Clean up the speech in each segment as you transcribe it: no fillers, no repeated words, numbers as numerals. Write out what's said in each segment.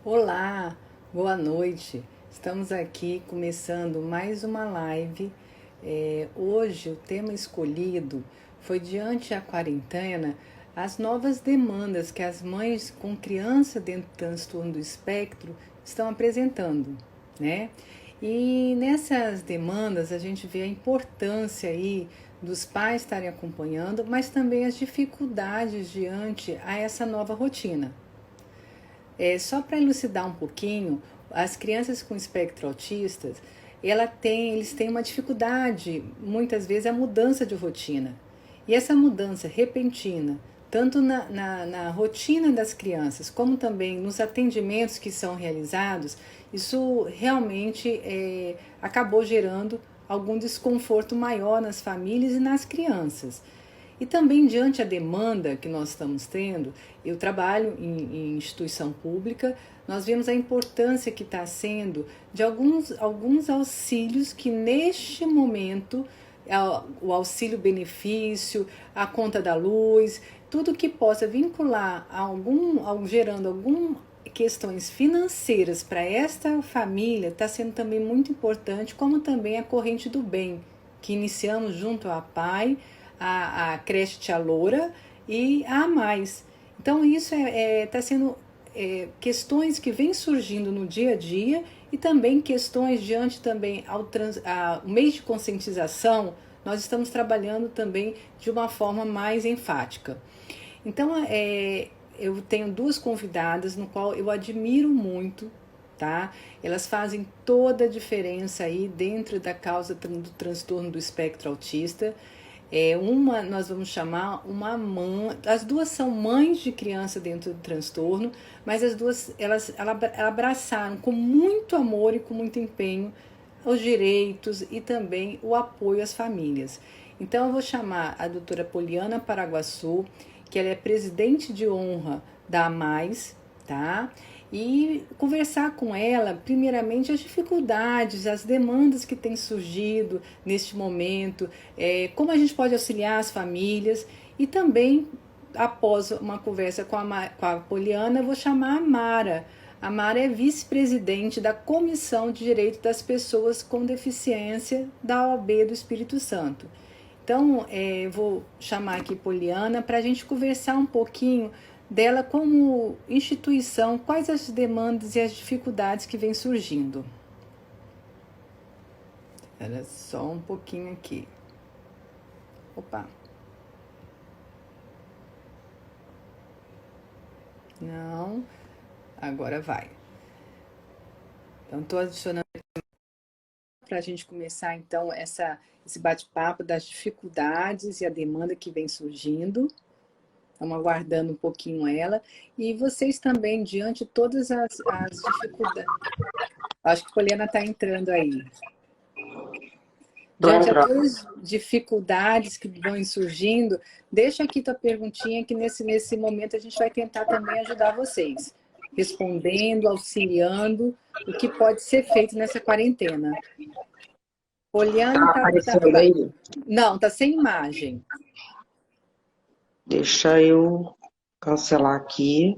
Olá, boa noite. Estamos aqui começando mais uma live. Hoje o tema escolhido foi diante da quarentena as novas demandas que as mães com criança dentro do transtorno do espectro estão apresentando, né? E nessas demandas a gente vê a importância aí dos pais estarem acompanhando, mas também as dificuldades diante a essa nova rotina. Só para elucidar um pouquinho, as crianças com espectro autista, eles têm uma dificuldade, muitas vezes, a mudança de rotina. E essa mudança repentina, tanto na rotina das crianças, como também nos atendimentos que são realizados, isso realmente acabou gerando algum desconforto maior nas famílias e nas crianças. E também diante da demanda que nós estamos tendo, eu trabalho em instituição pública, nós vemos a importância que está sendo de alguns auxílios que neste momento, o auxílio benefício, a conta da luz, tudo que possa vincular gerando algum questões financeiras para esta família está sendo também muito importante, como também a corrente do bem, que iniciamos junto à PAI, a creche Tia Loura e a Mais. Então isso está sendo questões que vêm surgindo no dia a dia e também questões diante também o mês de conscientização, nós estamos trabalhando também de uma forma mais enfática. Então, eu tenho duas convidadas no qual eu admiro muito, tá? Elas fazem toda a diferença aí dentro da causa do transtorno do espectro autista. Uma nós vamos chamar uma mãe, as duas são mães de criança dentro do transtorno, mas as duas elas abraçaram com muito amor e com muito empenho os direitos e também o apoio às famílias. Então eu vou chamar a doutora Poliana Paraguaçu, que ela é presidente de honra da AMAIS, tá? E conversar com ela, primeiramente, as dificuldades, as demandas que têm surgido neste momento, como a gente pode auxiliar as famílias e também, após uma conversa com a Poliana, eu vou chamar a Mara. A Mara é vice-presidente da Comissão de Direito das Pessoas com Deficiência da OAB do Espírito Santo. Então, vou chamar aqui Poliana para a gente conversar um pouquinho dela como instituição, quais as demandas e as dificuldades que vêm surgindo. Era só um pouquinho aqui. Opa. Não, agora vai. Então, estou adicionando para a gente começar, então, esse bate-papo das dificuldades e a demanda que vem surgindo. Estamos aguardando um pouquinho ela. E vocês também, diante de todas as dificuldades. Acho que a Poliana está entrando aí. Tô Diante de entrando. todas as dificuldades que vão surgindo, deixa aqui tua perguntinha que nesse momento a gente vai tentar também ajudar vocês, respondendo, auxiliando o que pode ser feito nessa quarentena. Tá Poliana aparecendo aí? Não, tá sem imagem. Deixa eu cancelar aqui.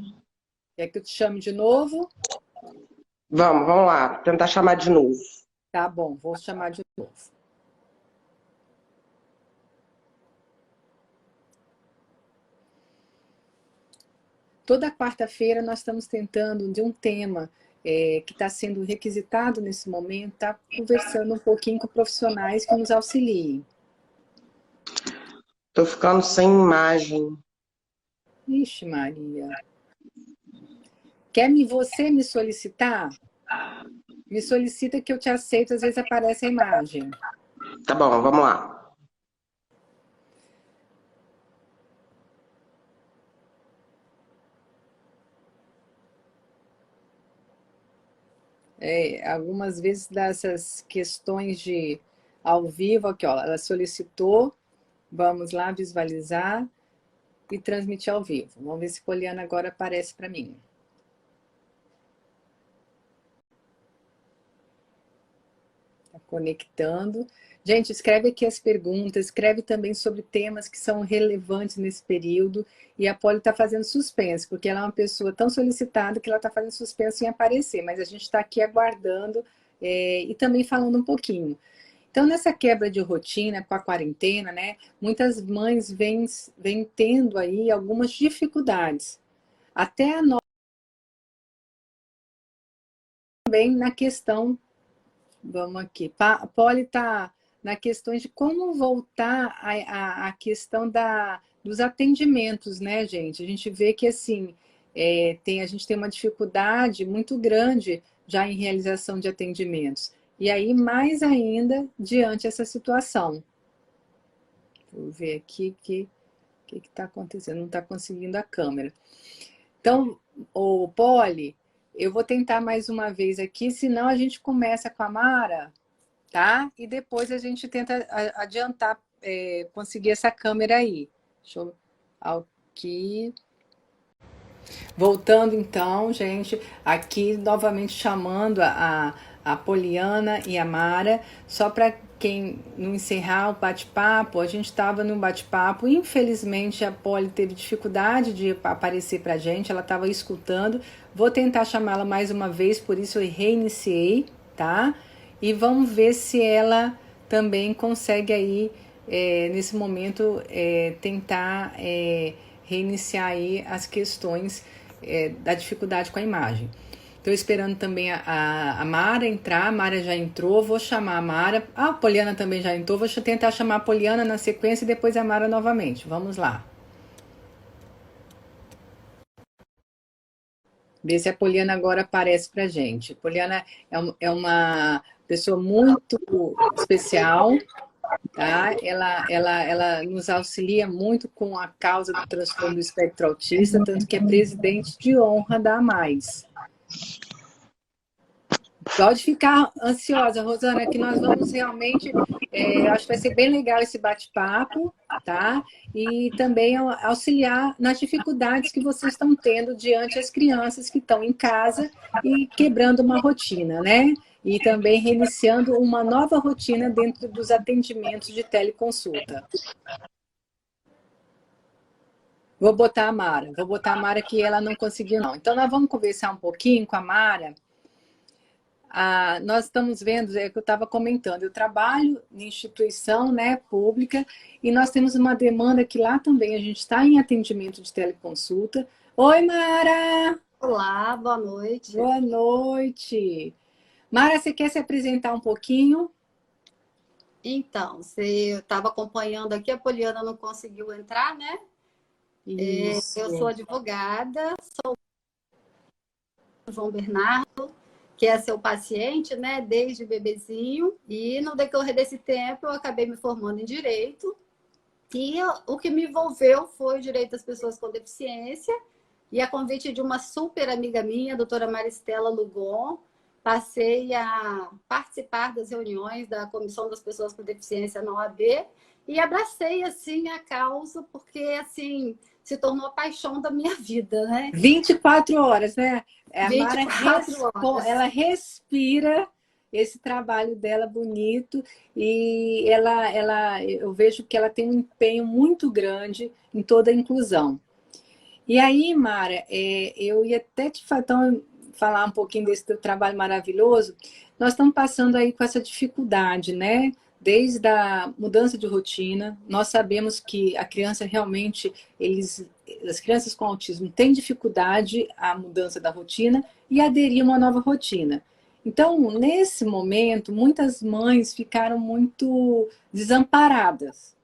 Quer que eu te chame de novo? Vamos lá. Tentar chamar de novo. Tá bom, vou chamar de novo. Toda quarta-feira nós estamos tentando de um tema que está sendo requisitado nesse momento, tá conversando um pouquinho com profissionais que nos auxiliem. Tô ficando sem imagem. Ixi, Maria. Você me solicitar? Me solicita que eu te aceito, às vezes aparece a imagem. Tá bom, vamos lá. Algumas vezes dessas questões de ao vivo, aqui ó, ela solicitou, vamos lá visualizar e transmitir ao vivo. Vamos ver se Poliana agora aparece para mim. Está conectando. Gente, escreve aqui as perguntas, escreve também sobre temas que são relevantes nesse período. E a Poli está fazendo suspense, porque ela é uma pessoa tão solicitada que ela está fazendo suspense em aparecer. Mas a gente está aqui aguardando e também falando um pouquinho. Então, nessa quebra de rotina com a quarentena, né, muitas mães vêm tendo aí algumas dificuldades. Até a nós também na questão, vamos aqui, Poli está na questão de como voltar à questão dos atendimentos, né, gente? A gente vê que, assim, a gente tem uma dificuldade muito grande já em realização de atendimentos. E aí, mais ainda, diante dessa situação. Vou ver aqui o que está acontecendo. Não está conseguindo a câmera. Então, o Poli, eu vou tentar mais uma vez aqui, senão a gente começa com a Mara, tá? E depois a gente tenta adiantar, conseguir essa câmera aí. Deixa eu... Aqui. Voltando então, gente, aqui novamente chamando a Poliana e a Mara, só para quem não encerrar o bate-papo, a gente estava num bate-papo, infelizmente a Poli teve dificuldade de aparecer para a gente, ela estava escutando, vou tentar chamá-la mais uma vez, por isso eu reiniciei, tá? E vamos ver se ela também consegue aí, nesse momento, tentar reiniciar aí as questões da dificuldade com a imagem. Estou esperando também a Mara entrar. A Mara já entrou, vou chamar a Mara. A Poliana também já entrou, vou tentar chamar a Poliana na sequência e depois a Mara novamente. Vamos lá. Ver se a Poliana agora aparece pra gente. A Poliana é uma pessoa muito especial, tá? Ela nos auxilia muito com a causa do transtorno do espectro autista, tanto que é presidente de honra da AMAIS. Pode ficar ansiosa, Rosana, que nós vamos realmente, acho que vai ser bem legal esse bate-papo, tá? E também auxiliar nas dificuldades que vocês estão tendo diante das crianças que estão em casa e quebrando uma rotina, né? E também reiniciando uma nova rotina dentro dos atendimentos de teleconsulta. Vou botar a Mara que ela não conseguiu não. Então nós vamos conversar um pouquinho com a Mara. Nós estamos vendo, que eu estava comentando, eu trabalho em instituição, né, pública, e nós temos uma demanda que lá também a gente está em atendimento de teleconsulta. Oi, Mara! Olá, boa noite. Boa noite! Mara, você quer se apresentar um pouquinho? Então, você estava acompanhando aqui, a Poliana não conseguiu entrar, né? Isso. Eu sou advogada, sou João Bernardo, que é seu paciente, né, desde bebezinho, e no decorrer desse tempo eu acabei me formando em Direito, e o que me envolveu foi o direito das pessoas com deficiência, e a convite de uma super amiga minha, a doutora Maristela Lugon, passei a participar das reuniões da Comissão das Pessoas com Deficiência na OAB, e abracei, assim, a causa, porque, assim, se tornou a paixão da minha vida, né? 24 horas, né? A Mara 24 horas. ela respira esse trabalho dela bonito e eu vejo que ela tem um empenho muito grande em toda a inclusão. E aí, Mara, eu ia até te falar um pouquinho desse teu trabalho maravilhoso. Nós estamos passando aí com essa dificuldade, né? Desde a mudança de rotina, nós sabemos que a criança realmente, as crianças com autismo têm dificuldade à mudança da rotina e aderir a uma nova rotina. Então, nesse momento, muitas mães ficaram muito desamparadas.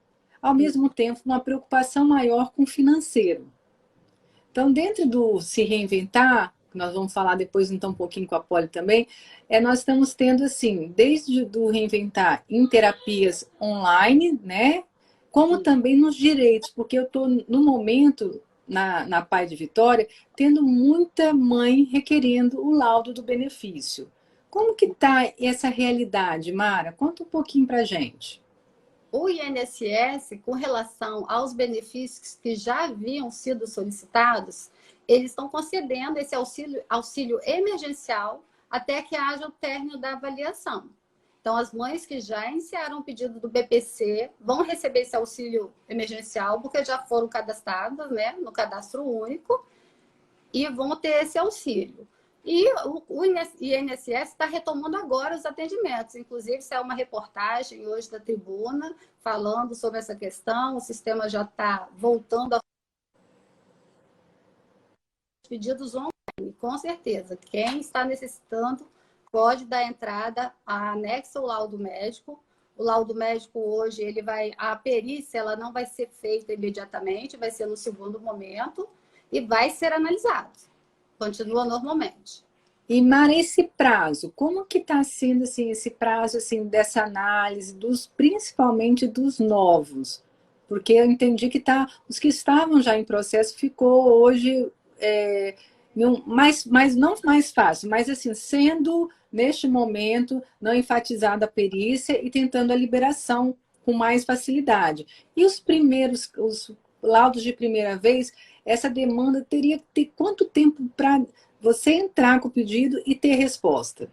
Ao mesmo tempo, uma preocupação maior com o financeiro. Então, dentro do se reinventar, nós vamos falar depois então um pouquinho com a Poli também, nós estamos tendo assim, desde do reinventar em terapias online, né? Como também nos direitos, porque eu estou no momento, na Pai de Vitória, tendo muita mãe requerendo o laudo do benefício. Como que está essa realidade, Mara? Conta um pouquinho para a gente. O INSS, com relação aos benefícios que já haviam sido solicitados, eles estão concedendo esse auxílio emergencial até que haja o término da avaliação. Então, as mães que já iniciaram o pedido do BPC vão receber esse auxílio emergencial, porque já foram cadastradas, né, no cadastro único, e vão ter esse auxílio. E o INSS está retomando agora os atendimentos. Inclusive, saiu uma reportagem hoje da Tribuna falando sobre essa questão. O sistema já está voltando a pedidos online, com certeza. Quem está necessitando pode dar entrada, anexa o laudo médico. O laudo médico hoje, a perícia ela não vai ser feita imediatamente, vai ser no segundo momento e vai ser analisado. Continua normalmente. E, Mara, esse prazo, como que está sendo assim, esse prazo assim, dessa análise, principalmente dos novos? Porque eu entendi que os que estavam já em processo ficou hoje mas não mais fácil, mas assim, sendo, neste momento, não enfatizada a perícia e tentando a liberação com mais facilidade. E os laudos de primeira vez, essa demanda teria que ter quanto tempo para você entrar com o pedido e ter resposta?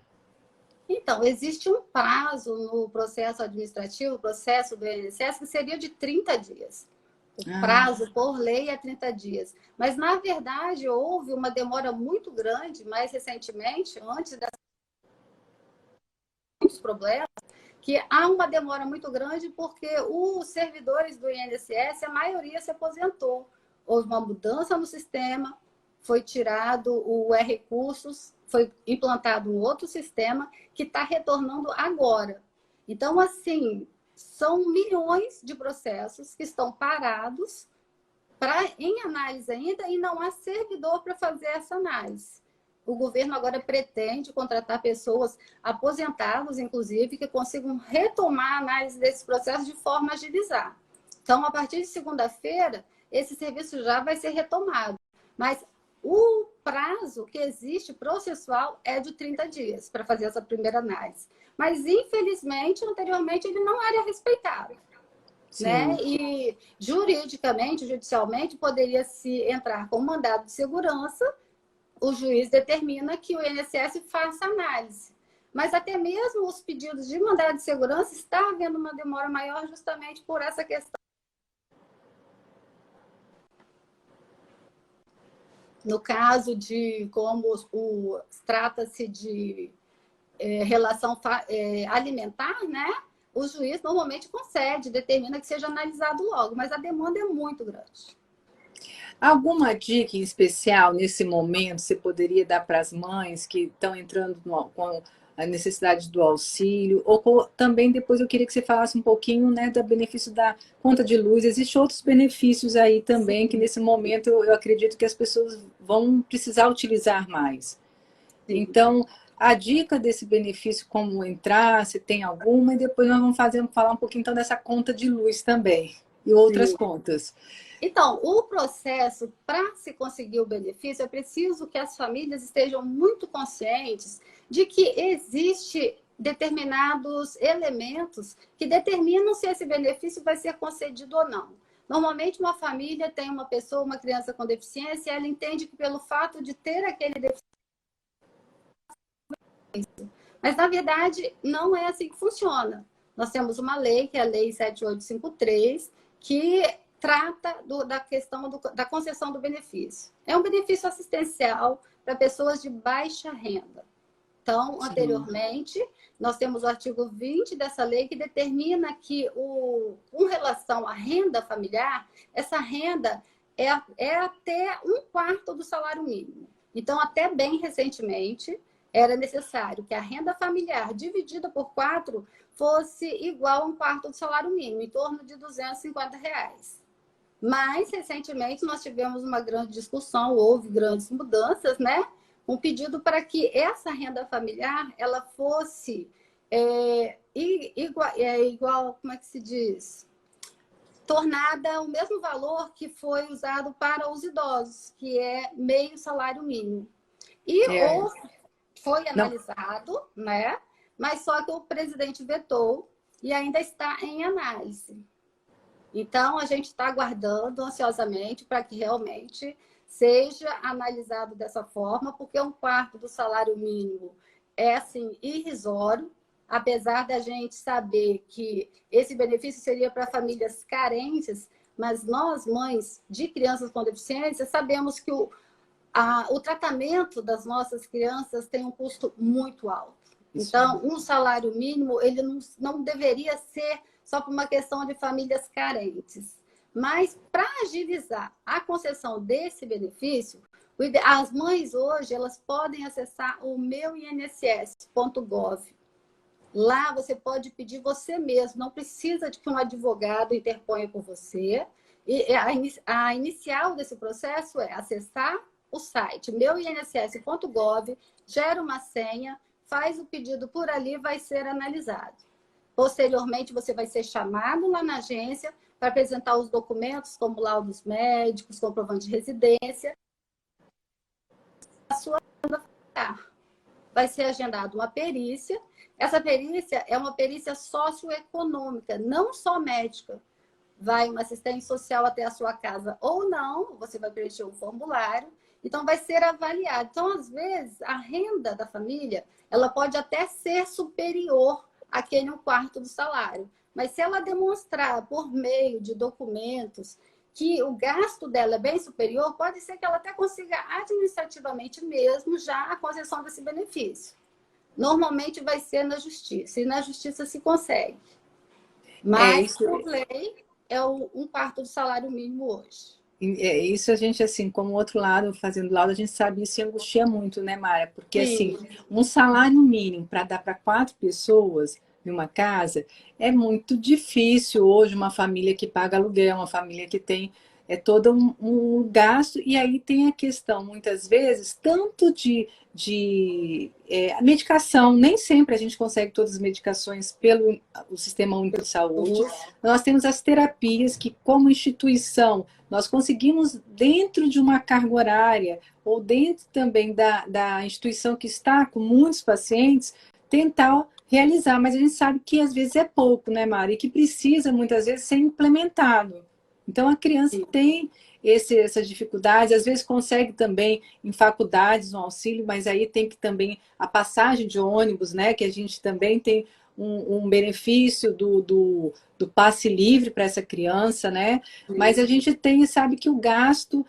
Então, existe um prazo no processo administrativo, o processo do INSS, que seria de 30 dias. O prazo, por lei, é 30 dias. Mas, na verdade, houve uma demora muito grande, mais recentemente, antes dos problemas, que há uma demora muito grande porque os servidores do INSS, a maioria se aposentou. Houve uma mudança no sistema, foi tirado o e-recursos, foi implantado um outro sistema que está retornando agora. Então, assim, são milhões de processos que estão parados em análise ainda e não há servidor para fazer essa análise. O governo agora pretende contratar pessoas aposentadas, inclusive, que consigam retomar a análise desses processos de forma a agilizar. Então, a partir de segunda-feira, esse serviço já vai ser retomado. Mas o prazo que existe processual é de 30 dias para fazer essa primeira análise. Mas, infelizmente, anteriormente, ele não era respeitado. Né? E juridicamente, judicialmente, poderia-se entrar com mandado de segurança, o juiz determina que o INSS faça análise. Mas até mesmo os pedidos de mandado de segurança está havendo uma demora maior justamente por essa questão. No caso de como trata-se de relação alimentar, né? O juiz normalmente concede, determina que seja analisado logo, mas a demanda é muito grande. Alguma dica em especial nesse momento você poderia dar para as mães que estão entrando com a necessidade do auxílio? Ou também depois eu queria que você falasse um pouquinho, né, do benefício da conta de luz. Existem outros benefícios aí também. Sim. Que nesse momento eu acredito que as pessoas vão precisar utilizar mais. Sim. Então, a dica desse benefício, como entrar, se tem alguma, e depois nós vamos falar um pouquinho então dessa conta de luz também e outras Sim. contas. Então, o processo para se conseguir o benefício, é preciso que as famílias estejam muito conscientes de que existe determinados elementos que determinam se esse benefício vai ser concedido ou não. Normalmente, uma família tem uma pessoa, uma criança com deficiência, e ela entende que pelo fato de ter aquele deficiência. Mas, na verdade, não é assim que funciona. Nós temos uma lei, que é a Lei 7853, que trata da questão da concessão do benefício. É um benefício assistencial para pessoas de baixa renda. Então, Sim. anteriormente, nós temos o artigo 20 dessa lei que determina que, com relação à renda familiar, essa renda é até 1/4 do salário mínimo. Então, até bem recentemente, era necessário que a renda familiar dividida por 4 fosse igual a 1/4 do salário mínimo, em torno de R$250. Mas, recentemente, nós tivemos uma grande discussão, houve grandes mudanças, né? Um pedido para que essa renda familiar ela fosse igual, como é que se diz? Tornada o mesmo valor que foi usado para os idosos, que é meio salário mínimo. E foi analisado, né? Mas só que o presidente vetou e ainda está em análise. Então, a gente está aguardando ansiosamente para que realmente seja analisado dessa forma, porque 1/4 do salário mínimo é, assim, irrisório, apesar da gente saber que esse benefício seria para famílias carentes, mas nós, mães de crianças com deficiência, sabemos que o tratamento das nossas crianças tem um custo muito alto. Então, um salário mínimo, ele não deveria ser só por uma questão de famílias carentes. Mas, para agilizar a concessão desse benefício, as mães hoje elas podem acessar o meuinss.gov. Lá você pode pedir você mesmo, não precisa de que um advogado interponha por você. E a inicial desse processo é acessar o site meuinss.gov, gera uma senha, faz o pedido por ali, vai ser analisado. Posteriormente, você vai ser chamado lá na agência para apresentar os documentos, como laudos médicos, comprovante de residência. A sua vai ser agendada uma perícia. Essa perícia é uma perícia socioeconômica, não só médica. Vai uma assistente social até a sua casa ou não, você vai preencher um formulário, então vai ser avaliado. Então, às vezes, a renda da família, ela pode até ser superior àquele 1/4 do salário. Mas se ela demonstrar por meio de documentos que o gasto dela é bem superior, pode ser que ela até consiga administrativamente mesmo já a concessão desse benefício. Normalmente vai ser na justiça, e na justiça se consegue. Mas, por lei, é o 1/4 do salário mínimo hoje. Isso a gente, assim, como outro lado, fazendo laudo, a gente sabe isso e angustia muito, né, Mara? Porque, Sim. assim, um salário mínimo para dar para 4 pessoas numa casa é muito difícil hoje uma família que paga aluguel, uma família que tem todo um gasto, e aí tem a questão, muitas vezes, tanto de medicação, nem sempre a gente consegue todas as medicações pelo o Sistema Único de Saúde. Nós temos as terapias que, como instituição, nós conseguimos, dentro de uma carga horária, ou dentro também da instituição que está com muitos pacientes, tentar realizar, mas a gente sabe que às vezes é pouco, né, Mari? E que precisa, muitas vezes, ser implementado. Então, a criança tem essas dificuldades, às vezes consegue também em faculdades um auxílio, mas aí tem que também a passagem de ônibus, né? Que a gente também tem um benefício do passe livre para essa criança, né? Mas a gente sabe que o gasto,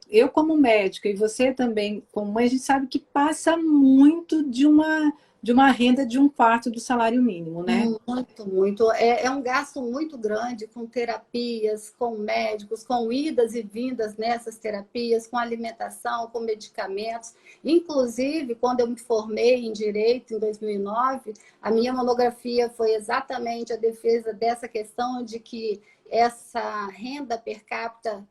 eu como médica e você também como mãe, a gente sabe que passa muito de uma renda de 1/4 do salário mínimo, né? Muito, muito. É um gasto muito grande com terapias, com médicos, com idas e vindas nessas terapias, com alimentação, com medicamentos. Inclusive, quando eu me formei em Direito, em 2009, a minha monografia foi exatamente a defesa dessa questão de que essa renda per capita,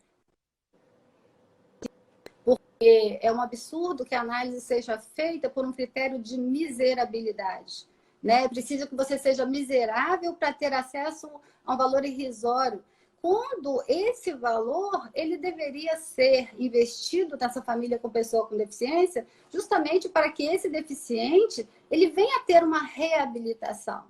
é um absurdo que a análise seja feita por um critério de miserabilidade. Né? Precisa que você seja miserável para ter acesso a um valor irrisório. Quando esse valor ele deveria ser investido nessa família com pessoa com deficiência, justamente para que esse deficiente ele venha a ter uma reabilitação.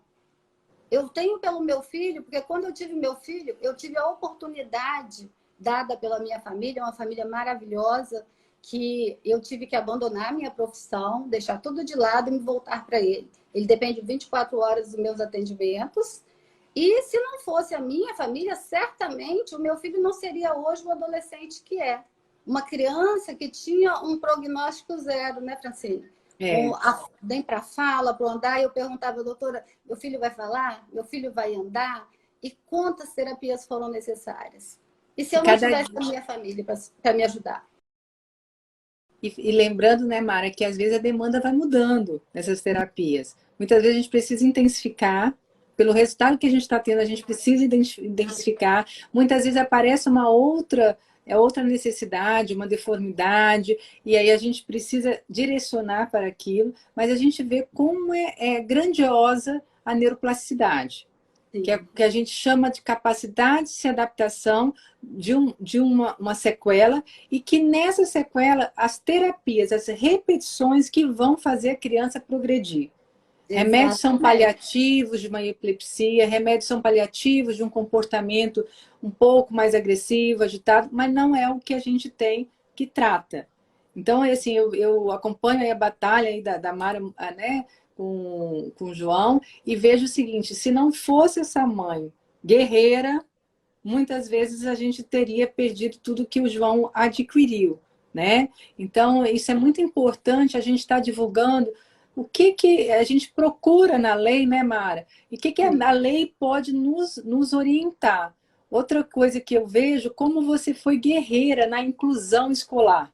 Eu tenho pelo meu filho, porque quando eu tive meu filho, eu tive a oportunidade dada pela minha família, uma família maravilhosa, que eu tive que abandonar a minha profissão, deixar tudo de lado e me voltar para ele. Ele depende 24 horas dos meus atendimentos. E se não fosse a minha família, certamente o meu filho não seria hoje o adolescente que é. Uma criança que tinha um prognóstico zero, né, Francine? Nem para fala, para andar. Eu perguntava, doutora, meu filho vai falar? Meu filho vai andar? E quantas terapias foram necessárias? E se eu não tivesse a minha família para me ajudar? E lembrando, né, Mara, que às vezes a demanda vai mudando nessas terapias. Muitas vezes a gente precisa intensificar, pelo resultado que a gente está tendo, a gente precisa intensificar. Muitas vezes aparece uma outra necessidade, uma deformidade, e aí a gente precisa direcionar para aquilo, mas a gente vê como é grandiosa a neuroplasticidade. Que a gente chama de capacidade de adaptação de uma sequela, e que nessa sequela as terapias, as repetições que vão fazer a criança progredir. Exatamente. Remédios são paliativos de uma epilepsia, remédios são paliativos de um comportamento um pouco mais agressivo, agitado, mas não é o que a gente tem que trata. Então, assim, eu acompanho aí a batalha aí da Mara, né, com o João e vejo o seguinte, se não fosse essa mãe guerreira, muitas vezes a gente teria perdido tudo que o João adquiriu, né? Então, isso é muito importante, a gente está divulgando o que a gente procura na lei, né, Mara? E o que a lei pode nos orientar. Outra coisa que eu vejo, como você foi guerreira na inclusão escolar.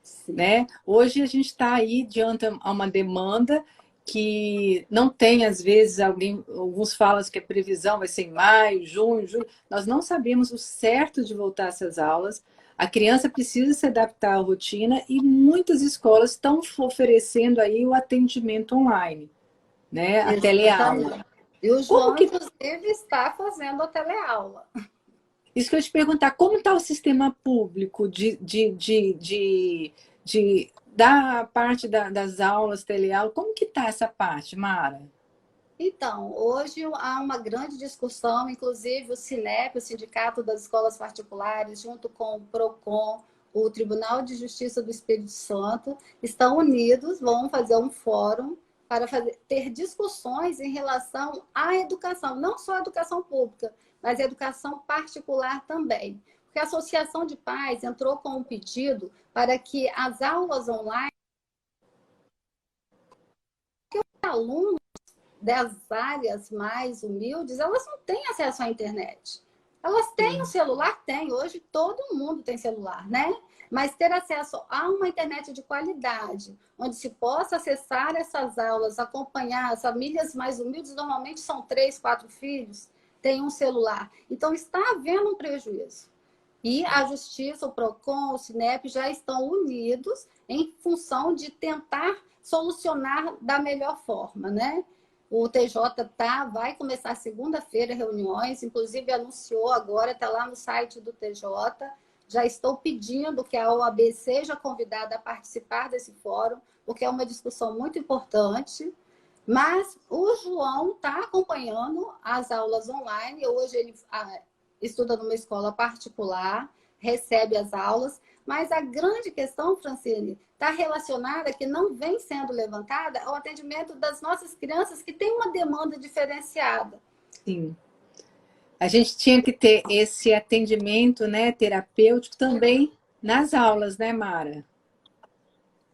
Sim. Né? Hoje a gente está aí diante a uma demanda que não tem, às vezes, alguns falam que a previsão vai ser em maio, junho, julho. Nós não sabemos o certo de voltar essas aulas. A criança precisa se adaptar à rotina e muitas escolas estão oferecendo aí o atendimento online, né? A teleaula. Exatamente. E o Como João, que inclusive, está fazendo a teleaula. Isso que eu ia te perguntar, como está o sistema público da parte das aulas, teleaula, como que está essa parte, Mara? Então, hoje há uma grande discussão, inclusive o Sinep, o Sindicato das Escolas Particulares, junto com o PROCON, o Tribunal de Justiça do Espírito Santo, estão unidos, vão fazer um fórum para ter discussões em relação à educação, não só a educação pública, mas a educação particular também. Porque a Associação de Pais entrou com um pedido para que as aulas online, alunos das áreas mais humildes, elas não têm acesso à internet. Elas têm o celular? Tem. Hoje todo mundo tem celular, né? Mas ter acesso a uma internet de qualidade, onde se possa acessar essas aulas, acompanhar, as famílias mais humildes normalmente são 3, 4 filhos, têm um celular. Então está havendo um prejuízo. E a Justiça, o PROCON, o Sinep já estão unidos em função de tentar solucionar da melhor forma, né? O TJ vai começar segunda-feira reuniões, inclusive anunciou agora, está lá no site do TJ. Já estou pedindo que a OAB seja convidada a participar desse fórum, porque é uma discussão muito importante. Mas o João está acompanhando as aulas online. Hoje ele estuda numa escola particular, recebe as aulas. Mas a grande questão, Francine, está relacionada, que não vem sendo levantada, ao atendimento das nossas crianças que têm uma demanda diferenciada. Sim. A gente tinha que ter esse atendimento, né, terapêutico também nas aulas, né, Mara?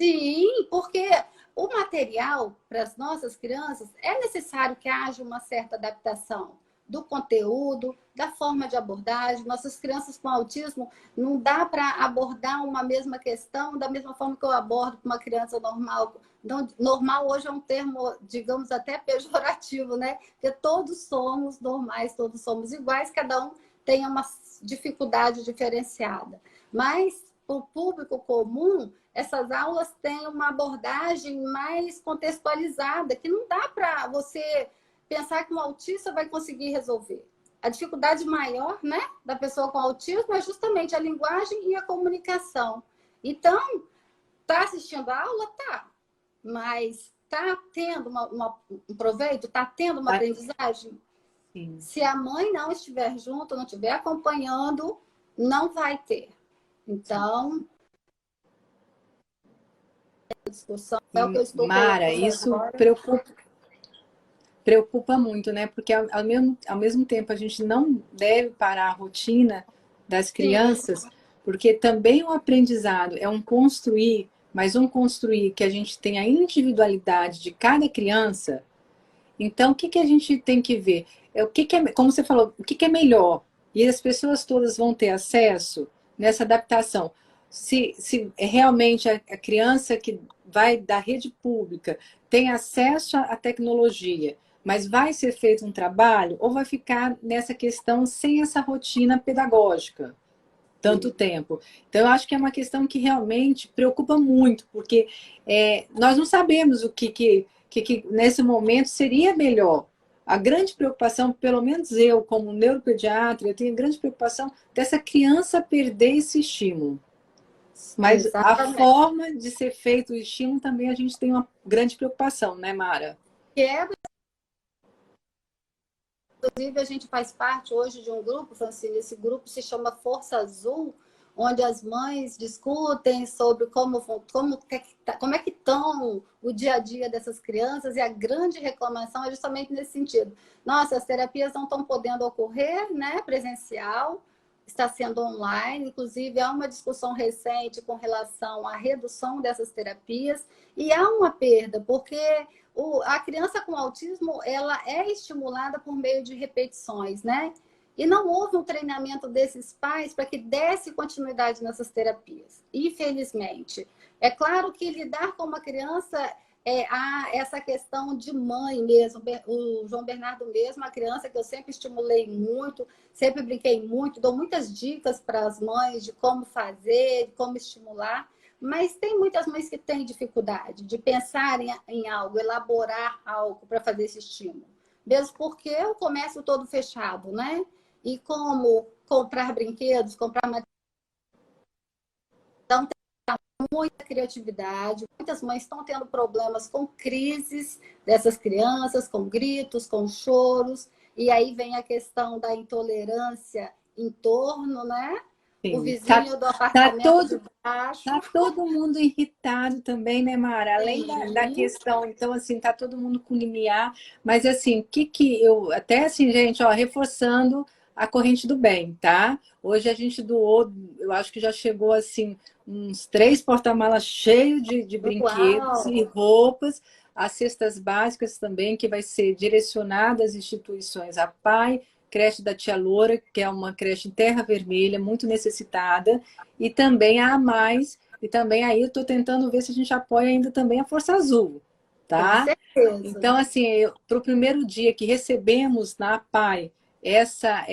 Sim, porque o material para as nossas crianças é necessário que haja uma certa adaptação do conteúdo, da forma de abordagem. Nossas crianças com autismo não dá para abordar uma mesma questão da mesma forma que eu abordo com uma criança normal. Normal hoje é um termo, digamos, até pejorativo, né? Porque todos somos normais, todos somos iguais, cada um tem uma dificuldade diferenciada. Mas para o público comum, essas aulas têm uma abordagem mais contextualizada, que não dá para você pensar que um autista vai conseguir resolver. A dificuldade maior, né, da pessoa com autismo é justamente a linguagem e a comunicação. Então, tá assistindo a aula? Tá. Mas tá tendo um proveito? Tá tendo uma aprendizagem? Sim. Se a mãe não estiver junto, não estiver acompanhando, não vai ter. Então, a discussão é o que eu estou Mara, colocando isso agora. preocupa muito, né? Porque ao mesmo tempo a gente não deve parar a rotina das Sim, crianças, porque também o aprendizado é um construir, mas um construir que a gente tem a individualidade de cada criança. Então, o que a gente tem que ver? Como você falou, o que é melhor? E as pessoas todas vão ter acesso nessa adaptação. Se realmente a criança que vai da rede pública tem acesso à tecnologia, mas vai ser feito um trabalho, ou vai ficar nessa questão sem essa rotina pedagógica tanto tempo. Então, eu acho que é uma questão que realmente preocupa muito, porque nós não sabemos o que nesse momento seria melhor. A grande preocupação, pelo menos eu, como neuropediatra, eu tenho grande preocupação dessa criança perder esse estímulo. Mas a exatamente. forma de ser feito o estímulo também a gente tem uma grande preocupação, né, Mara? Inclusive, a gente faz parte hoje de um grupo, Francine, esse grupo se chama Força Azul, onde as mães discutem sobre como é que estão o dia a dia dessas crianças, e a grande reclamação é justamente nesse sentido. Nossa, as terapias não estão podendo ocorrer, né, presencial, está sendo online, inclusive há uma discussão recente com relação à redução dessas terapias, e há uma perda, porque a criança com autismo, ela é estimulada por meio de repetições, né? E não houve um treinamento desses pais para que desse continuidade nessas terapias, infelizmente. É claro que lidar com uma criança há essa questão de mãe mesmo. O João Bernardo mesmo, uma criança que eu sempre estimulei muito, sempre brinquei muito, dou muitas dicas para as mães de como fazer, de como estimular. Mas tem muitas mães que têm dificuldade de pensar em algo, elaborar algo para fazer esse estímulo. Mesmo porque o comércio todo fechado, né? E como comprar brinquedos, comprar material. Então, tem muita criatividade. Muitas mães estão tendo problemas com crises dessas crianças, com gritos, com choros. E aí vem a questão da intolerância em torno, né? O Sim. vizinho do Tá apartamento de todo, baixo. tá todo mundo irritado também, né, Mara? Além da Sim. questão, então, assim, tá todo mundo com limiar, mas assim, o que eu, até assim, gente, ó, reforçando a corrente do bem, tá? Hoje a gente doou, eu acho que já chegou, assim, uns 3 porta-malas cheios de brinquedos Uau! e roupas, as cestas básicas também, que vai ser direcionada às instituições, a PAI, creche da Tia Loura, que é uma creche em Terra Vermelha, muito necessitada, e também a Mais, e também aí eu estou tentando ver se a gente apoia ainda também a Força Azul, Com tá? certeza. Então, assim, para o primeiro dia que recebemos na PAI essas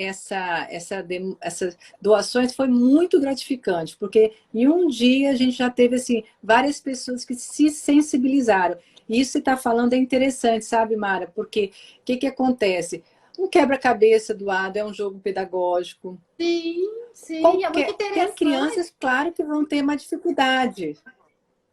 doações, foi muito gratificante, porque em um dia a gente já teve assim, várias pessoas que se sensibilizaram. E isso que você está falando é interessante, sabe, Mara? Porque o que acontece? Um quebra-cabeça doado é um jogo pedagógico. Sim, sim, é muito Tem interessante. crianças, claro, que vão ter uma dificuldade,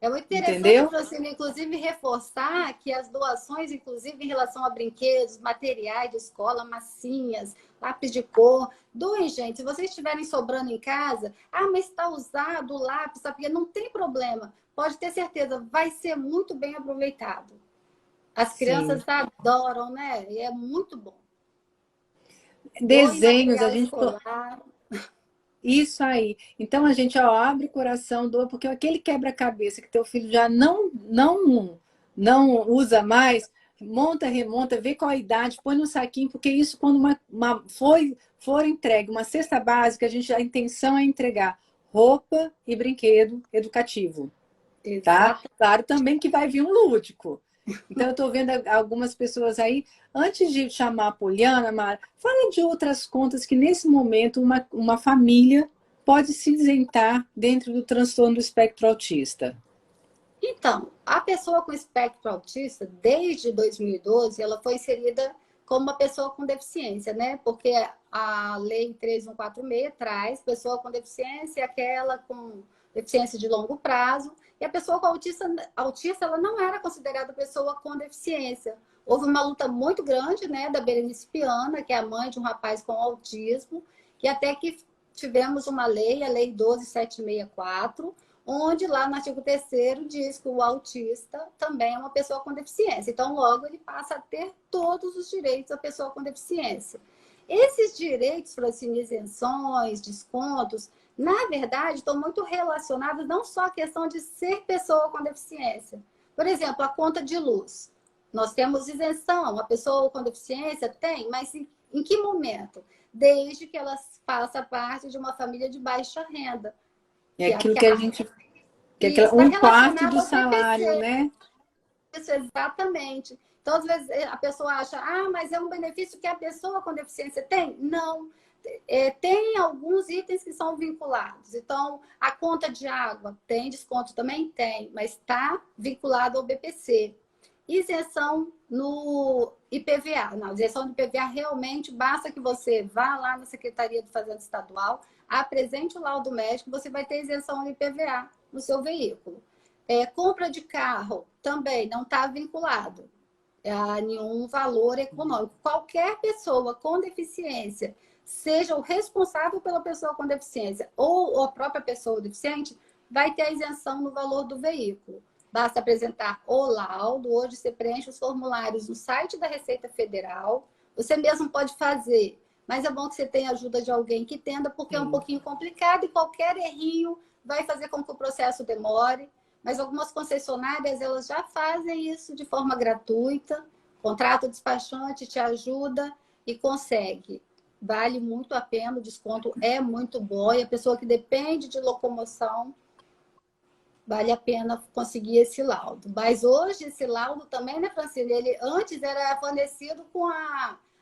É muito interessante, entendeu? Francine, inclusive, reforçar que as doações, inclusive em relação a brinquedos, materiais de escola, massinhas, lápis de cor, doem, gente. Se vocês estiverem sobrando em casa, mas está usado o lápis, sabe? Porque não tem problema. Pode ter certeza, vai ser muito bem aproveitado. As Sim. crianças adoram, né? E é muito bom. Doe Desenhos, a material gente. escolar. Isso aí. Então a gente, ó, abre o coração, doa, porque aquele quebra-cabeça que teu filho já não usa mais, monta, remonta, vê qual a idade, põe no saquinho, porque isso, quando for entregue uma cesta básica, a intenção é entregar roupa e brinquedo educativo, tá? Exato. Claro também que vai vir um lúdico. Então, eu estou vendo algumas pessoas aí. Antes de chamar a Poliana, Mara, fala de outras contas que, nesse momento, uma família pode se isentar dentro do transtorno do espectro autista. Então, a pessoa com espectro autista, desde 2012, ela foi inserida como uma pessoa com deficiência, né? Porque a Lei 13146 traz pessoa com deficiência, aquela com deficiência de longo prazo, e a pessoa com autista ela não era considerada pessoa com deficiência. Houve uma luta muito grande, né, da Berenice Piana, que é a mãe de um rapaz com autismo, que até que tivemos uma lei, a Lei 12764, onde lá no artigo 3º diz que o autista também é uma pessoa com deficiência. Então, logo, ele passa a ter todos os direitos da pessoa com deficiência. Esses direitos, Francine, isenções, descontos, na verdade, estão muito relacionados não só à questão de ser pessoa com deficiência. Por exemplo, a conta de luz. Nós temos isenção, a pessoa com deficiência tem, mas em que momento? Desde que ela faça parte de uma família de baixa renda. É Que a, aquilo que que a a, gente. Que é Está um quarto relacionado do ao salário, BPC. né? Isso, exatamente. Então, às vezes, a pessoa acha, mas é um benefício que a pessoa com deficiência tem? Não. Tem alguns itens que são vinculados. Então, a conta de água tem desconto? Também tem, mas está vinculado ao BPC. Isenção no IPVA. Não, isenção do IPVA realmente basta que você vá lá na Secretaria de Fazenda Estadual, apresente o laudo médico, você vai ter isenção do IPVA no seu veículo. Compra de carro também não está vinculado a nenhum valor econômico. Qualquer pessoa com deficiência, seja o responsável pela pessoa com deficiência ou a própria pessoa deficiente, vai ter a isenção no valor do veículo. Basta apresentar o laudo. Hoje você preenche os formulários no site da Receita Federal. Você mesmo pode fazer, mas é bom que você tenha ajuda de alguém que entenda, porque é um pouquinho complicado e qualquer errinho vai fazer com que o processo demore. Mas algumas concessionárias, elas já fazem isso de forma gratuita. Contrata o despachante, te ajuda e consegue. Vale muito a pena, o desconto é muito bom. E a pessoa que depende de locomoção, vale a pena conseguir esse laudo. Mas hoje esse laudo também, né, Francine? Ele antes era fornecido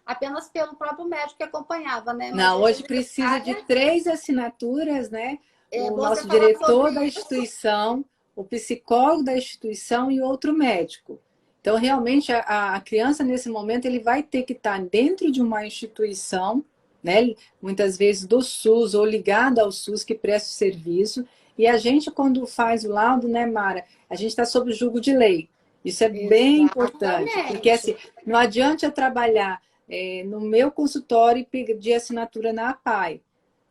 apenas pelo próprio médico que acompanhava, né? Mas Não, hoje é hoje precisa de necessária. 3 assinaturas, né? É O bom você nosso falar diretor sobre da isso. instituição, o psicólogo da instituição e outro médico. Então, realmente, a criança, nesse momento, ele vai ter que estar dentro de uma instituição, né? Muitas vezes do SUS ou ligado ao SUS que presta o serviço. E a gente, quando faz o laudo, né, Mara, a gente está sob julgo de lei. Isso é bem importante, porque assim, Exatamente. não adianta eu trabalhar no meu consultório e pedir assinatura na APAE.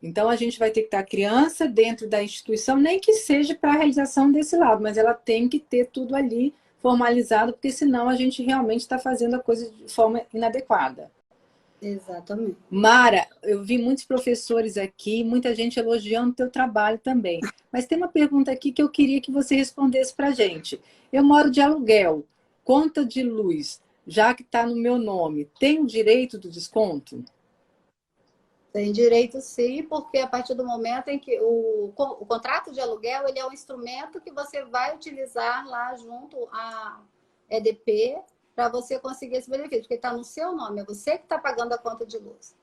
Então, a gente vai ter que estar a criança dentro da instituição, nem que seja para a realização desse lado, mas ela tem que ter tudo ali formalizado, porque senão a gente realmente está fazendo a coisa de forma inadequada. Exatamente. Mara, eu vi muitos professores aqui, muita gente elogiando o teu trabalho também. Mas tem uma pergunta aqui que eu queria que você respondesse para a gente. Eu moro de aluguel, conta de luz, já que está no meu nome, tem o direito do desconto? Tem direito sim, porque a partir do momento em que o contrato de aluguel, ele é um instrumento que você vai utilizar lá junto à EDP para você conseguir esse benefício, porque está no seu nome, é você que está pagando a conta de luz.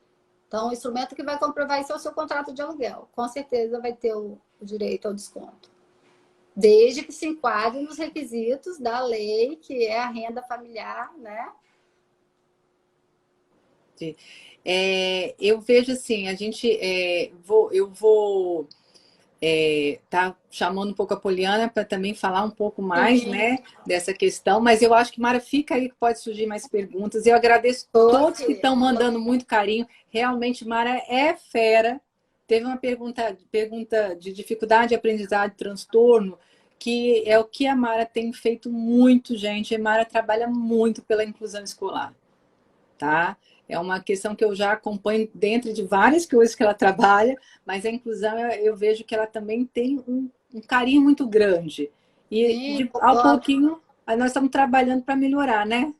Então, o instrumento que vai comprovar isso é o seu contrato de aluguel. Com certeza vai ter o direito ao desconto. Desde que se enquadre nos requisitos da lei, que é a renda familiar, né? Eu vejo assim, eu vou tá chamando um pouco a Poliana para também falar um pouco mais, Sim. né, dessa questão, mas eu acho que Mara fica aí que pode surgir mais perguntas. Eu agradeço todos que Ok. estão mandando muito carinho. Realmente, Mara é fera. Teve uma pergunta de dificuldade de aprendizagem, transtorno, que é o que a Mara tem feito muito, gente. A Mara trabalha muito pela inclusão escolar, tá? É uma questão que eu já acompanho dentro de várias coisas que ela trabalha, mas a inclusão eu vejo que ela também tem um carinho muito grande. E Sim, ao concordo. pouquinho nós estamos trabalhando para melhorar, né?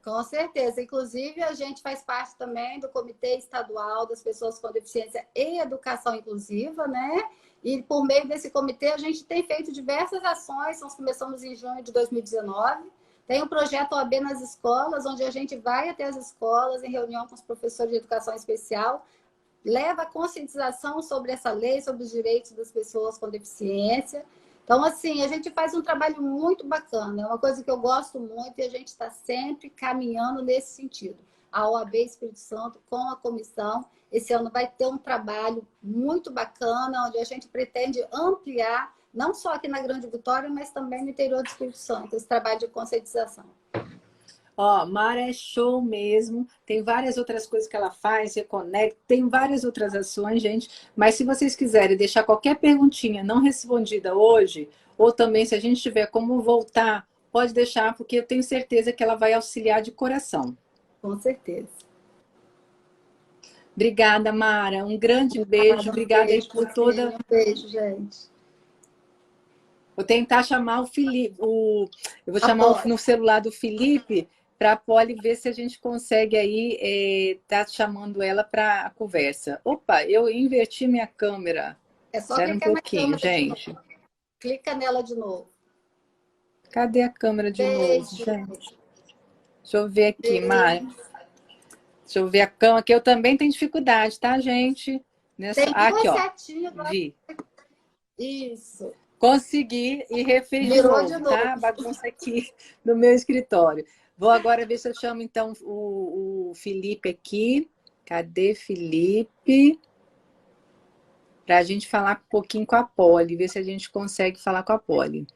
Com certeza. Inclusive, a gente faz parte também do Comitê Estadual das Pessoas com Deficiência e Educação Inclusiva, né? E por meio desse comitê, a gente tem feito diversas ações. Nós começamos em junho de 2019. Tem o projeto OAB nas escolas, onde a gente vai até as escolas em reunião com os professores de educação especial, leva a conscientização sobre essa lei, sobre os direitos das pessoas com deficiência. Então, assim, a gente faz um trabalho muito bacana, é uma coisa que eu gosto muito e a gente está sempre caminhando nesse sentido. A OAB Espírito Santo, com a comissão, esse ano vai ter um trabalho muito bacana, onde a gente pretende ampliar, não só aqui na Grande Vitória, mas também no interior do Espírito Santo, esse trabalho de conscientização. Ó, Mara é show mesmo. Tem várias outras coisas que ela faz, reconecta, tem várias outras ações, gente. Mas se vocês quiserem deixar qualquer perguntinha não respondida hoje, ou também se a gente tiver como voltar, pode deixar, porque eu tenho certeza que ela vai auxiliar de coração. Com certeza. Obrigada, Mara. Um grande beijo. Obrigada, um Obrigada aí beijo, por toda. Francine, um beijo, gente. Vou tentar chamar o Felipe. Eu vou chamar Apoio. no celular do Felipe para a Poli ver se a gente consegue aí tá chamando ela para a conversa. Opa, eu inverti minha câmera. É só Espera um clicar na pouquinho, câmera de novo. gente. Clica nela de novo. Cadê a câmera de novo, Beijo. gente? Deixa eu ver aqui, Mara. Beijo. Deixa eu ver a câmera, que eu também tenho dificuldade, tá, gente? Tem Aqui, duas ó. setinhas lá. Vi. Isso. Consegui e refez de Virou de novo, novo. tá? Bagunça aqui no meu escritório. Vou agora ver se eu chamo, então, o Felipe aqui. Cadê Felipe? Para a gente falar um pouquinho com a Poli, ver se a gente consegue falar com a Poli.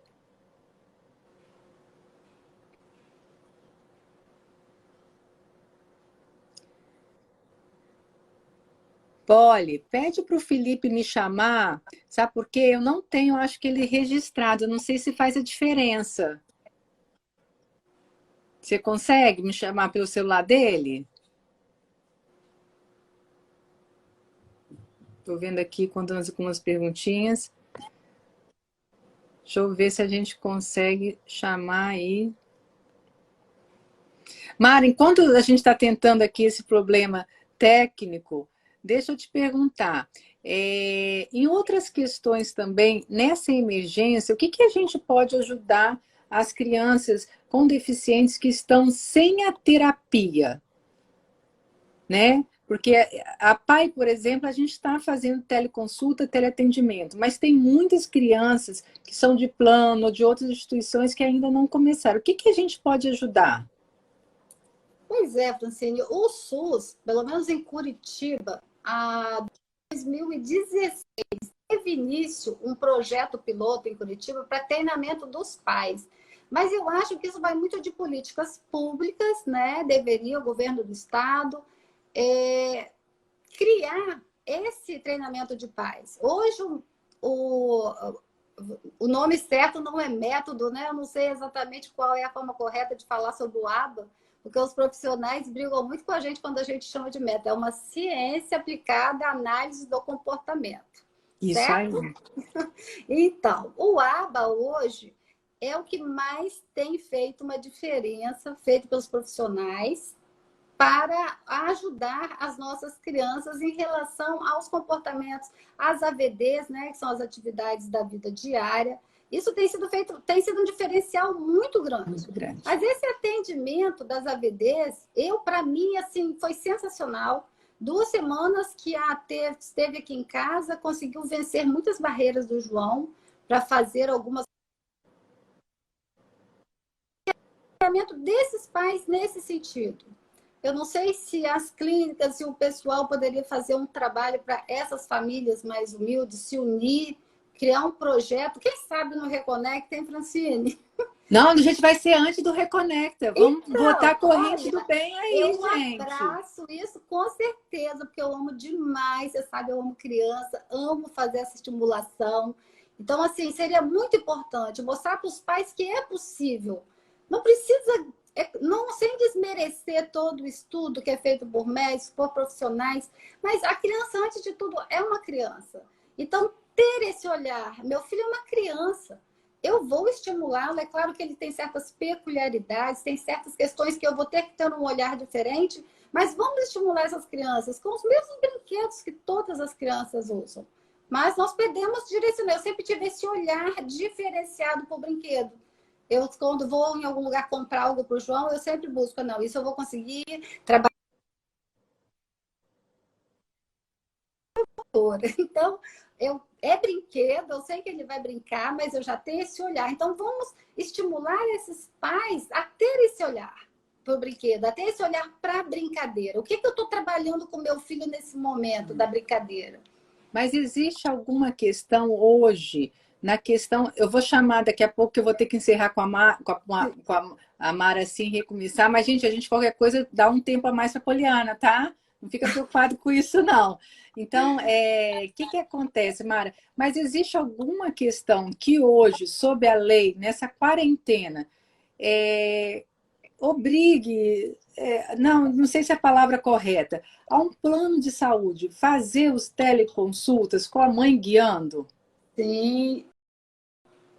Olha, pede para o Felipe me chamar, sabe por quê? Eu não tenho, acho que ele registrado, eu não sei se faz a diferença. Você consegue me chamar pelo celular dele? Estou vendo aqui contando algumas perguntinhas. Deixa eu ver se a gente consegue chamar aí. Mara, enquanto a gente está tentando aqui esse problema técnico, deixa eu te perguntar. Em outras questões também, nessa emergência, o que que a gente pode ajudar as crianças com deficientes que estão sem a terapia, né? Porque a PAI, por exemplo, a gente está fazendo teleconsulta, teleatendimento, mas tem muitas crianças que são de plano ou de outras instituições que ainda não começaram. O que que a gente pode ajudar? Pois é, Francine, o SUS, pelo menos em Curitiba, a 2016, teve início um projeto piloto em Curitiba para treinamento dos pais. Mas eu acho que isso vai muito de políticas públicas, né? Deveria o governo do estado criar esse treinamento de pais. Hoje, o nome certo não é método, né? Eu não sei exatamente qual é a forma correta de falar sobre o ABA, porque os profissionais brigam muito com a gente quando a gente chama de método. É uma ciência aplicada à análise do comportamento. Isso Certo? aí. Então, o ABA hoje é o que mais tem feito uma diferença, feito pelos profissionais, para ajudar as nossas crianças em relação aos comportamentos, às AVDs, né, que são as atividades da vida diária. Isso tem sido feito, tem sido um diferencial muito grande. Muito grande. Mas esse atendimento das AVDs, para mim, assim, foi sensacional. 2 semanas que a T esteve aqui em casa, conseguiu vencer muitas barreiras do João para fazer algumas desses pais nesse sentido. Eu não sei se as clínicas e o pessoal poderia fazer um trabalho para essas famílias mais humildes se unir, criar um projeto. Quem sabe no Reconecta, hein, Francine? Não, a gente vai ser antes do Reconecta. Vamos botar a corrente do bem aí, Eu gente. abraço isso com certeza, porque eu amo demais. Você sabe, eu amo criança, amo fazer essa estimulação. Então, assim, seria muito importante mostrar para os pais que é possível. Não precisa, não sem desmerecer todo o estudo que é feito por médicos, por profissionais, mas a criança, antes de tudo, é uma criança. Então, ter esse olhar, meu filho é uma criança. Eu vou estimulá-lo, é claro que ele tem certas peculiaridades, tem certas questões que eu vou ter que ter um olhar diferente, mas vamos estimular essas crianças com os mesmos brinquedos que todas as crianças usam. Mas nós podemos direcionar. Eu sempre tive esse olhar diferenciado para o brinquedo. Eu, quando vou em algum lugar comprar algo para o João, eu sempre busco, não, isso eu vou conseguir trabalhar. Então, é brinquedo, eu sei que ele vai brincar, mas eu já tenho esse olhar. Então, vamos estimular esses pais a ter esse olhar para o brinquedo, a ter esse olhar para a brincadeira. O que eu estou trabalhando com meu filho nesse momento da brincadeira? Mas existe alguma questão hoje, na questão... Eu vou chamar daqui a pouco, que eu vou ter que encerrar com a Mara assim, recomeçar. Mas, gente, a gente qualquer coisa dá um tempo a mais para a Poliana, tá? Não fica preocupado com isso, não. Então, o que acontece, Mara? Mas existe alguma questão que hoje, sob a lei, nessa quarentena, obrigue, não sei se é a palavra correta, a um plano de saúde fazer os teleconsultas com a mãe guiando? Sim,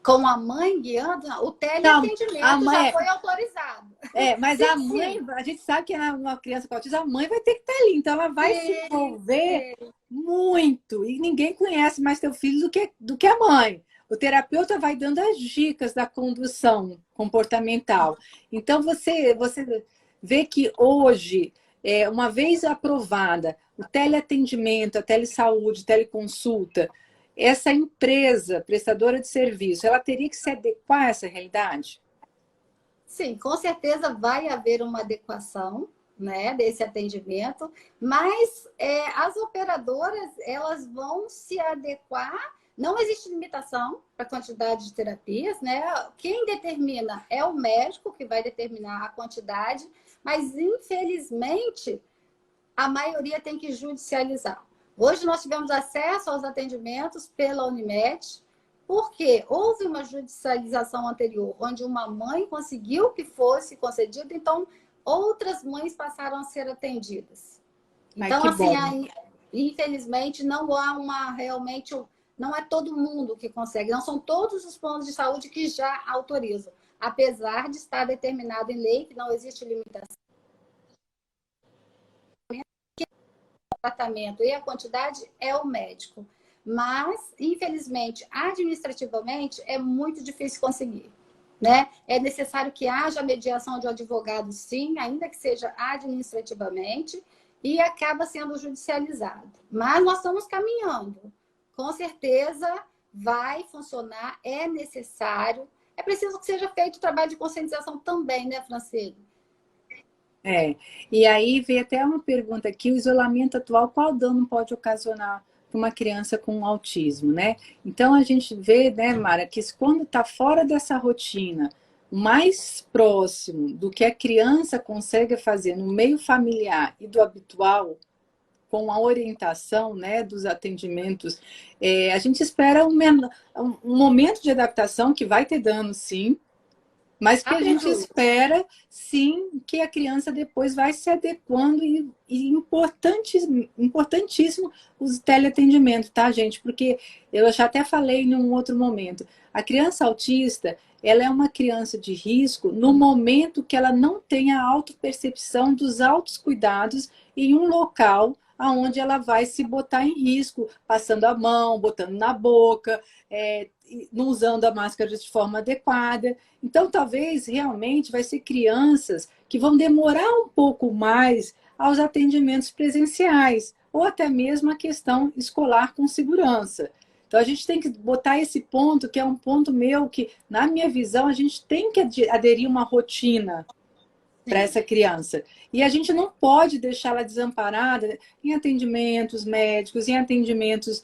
com a mãe guiando, o Não, a teleatendimento já mãe... foi autorizado. Mas Sim, a mãe, sim. a gente sabe que é uma criança com autismo, a mãe vai ter que estar ali, então ela vai se Sim, envolver sim. muito, e ninguém conhece mais teu filho do que a mãe. O terapeuta vai dando as dicas da condução comportamental. Então, você vê que hoje, uma vez aprovada o teleatendimento, a telesaúde, teleconsulta, essa empresa prestadora de serviço, ela teria que se adequar a essa realidade? Sim, com certeza vai haver uma adequação, né, desse atendimento, mas as operadoras elas vão se adequar. Não existe limitação para a quantidade de terapias, né? Quem determina é o médico que vai determinar a quantidade, mas infelizmente a maioria tem que judicializar. Hoje nós tivemos acesso aos atendimentos pela Unimed, porque houve uma judicialização anterior, onde uma mãe conseguiu que fosse concedido, então outras mães passaram a ser atendidas. Ai, Então, que assim, bom. aí, infelizmente, não há realmente, não é todo mundo que consegue, não são todos os planos de saúde que já autorizam, apesar de estar determinado em lei que não existe limitação do tratamento e a quantidade é o médico. Mas, infelizmente, administrativamente, é muito difícil conseguir. Né? É necessário que haja mediação de um advogado, sim, ainda que seja administrativamente, e acaba sendo judicializado. Mas nós estamos caminhando. Com certeza vai funcionar, é necessário. É preciso que seja feito o trabalho de conscientização também, né, Francine? É, e aí veio até uma pergunta aqui, o isolamento atual, qual dano pode ocasionar para uma criança com autismo, né? Então a gente vê, né, Mara, que quando está fora dessa rotina, o mais próximo do que a criança consegue fazer no meio familiar e do habitual, com a orientação, né, dos atendimentos, a gente espera um momento de adaptação que vai ter dano, sim, mas que a gente Acredito. espera, sim, que a criança depois vai se adequando e importantíssimo os teleatendimentos, tá, gente? Porque eu já até falei em um outro momento, a criança autista, ela é uma criança de risco no momento que ela não tem a autopercepção dos altos cuidados em um local aonde ela vai se botar em risco, passando a mão, botando na boca, não usando a máscara de forma adequada. Então, talvez realmente vai ser crianças que vão demorar um pouco mais aos atendimentos presenciais, ou até mesmo a questão escolar com segurança. Então, a gente tem que botar esse ponto, que é um ponto meu, que, na minha visão, a gente tem que aderir uma rotina para essa criança. E a gente não pode deixá-la desamparada em atendimentos médicos, em atendimentos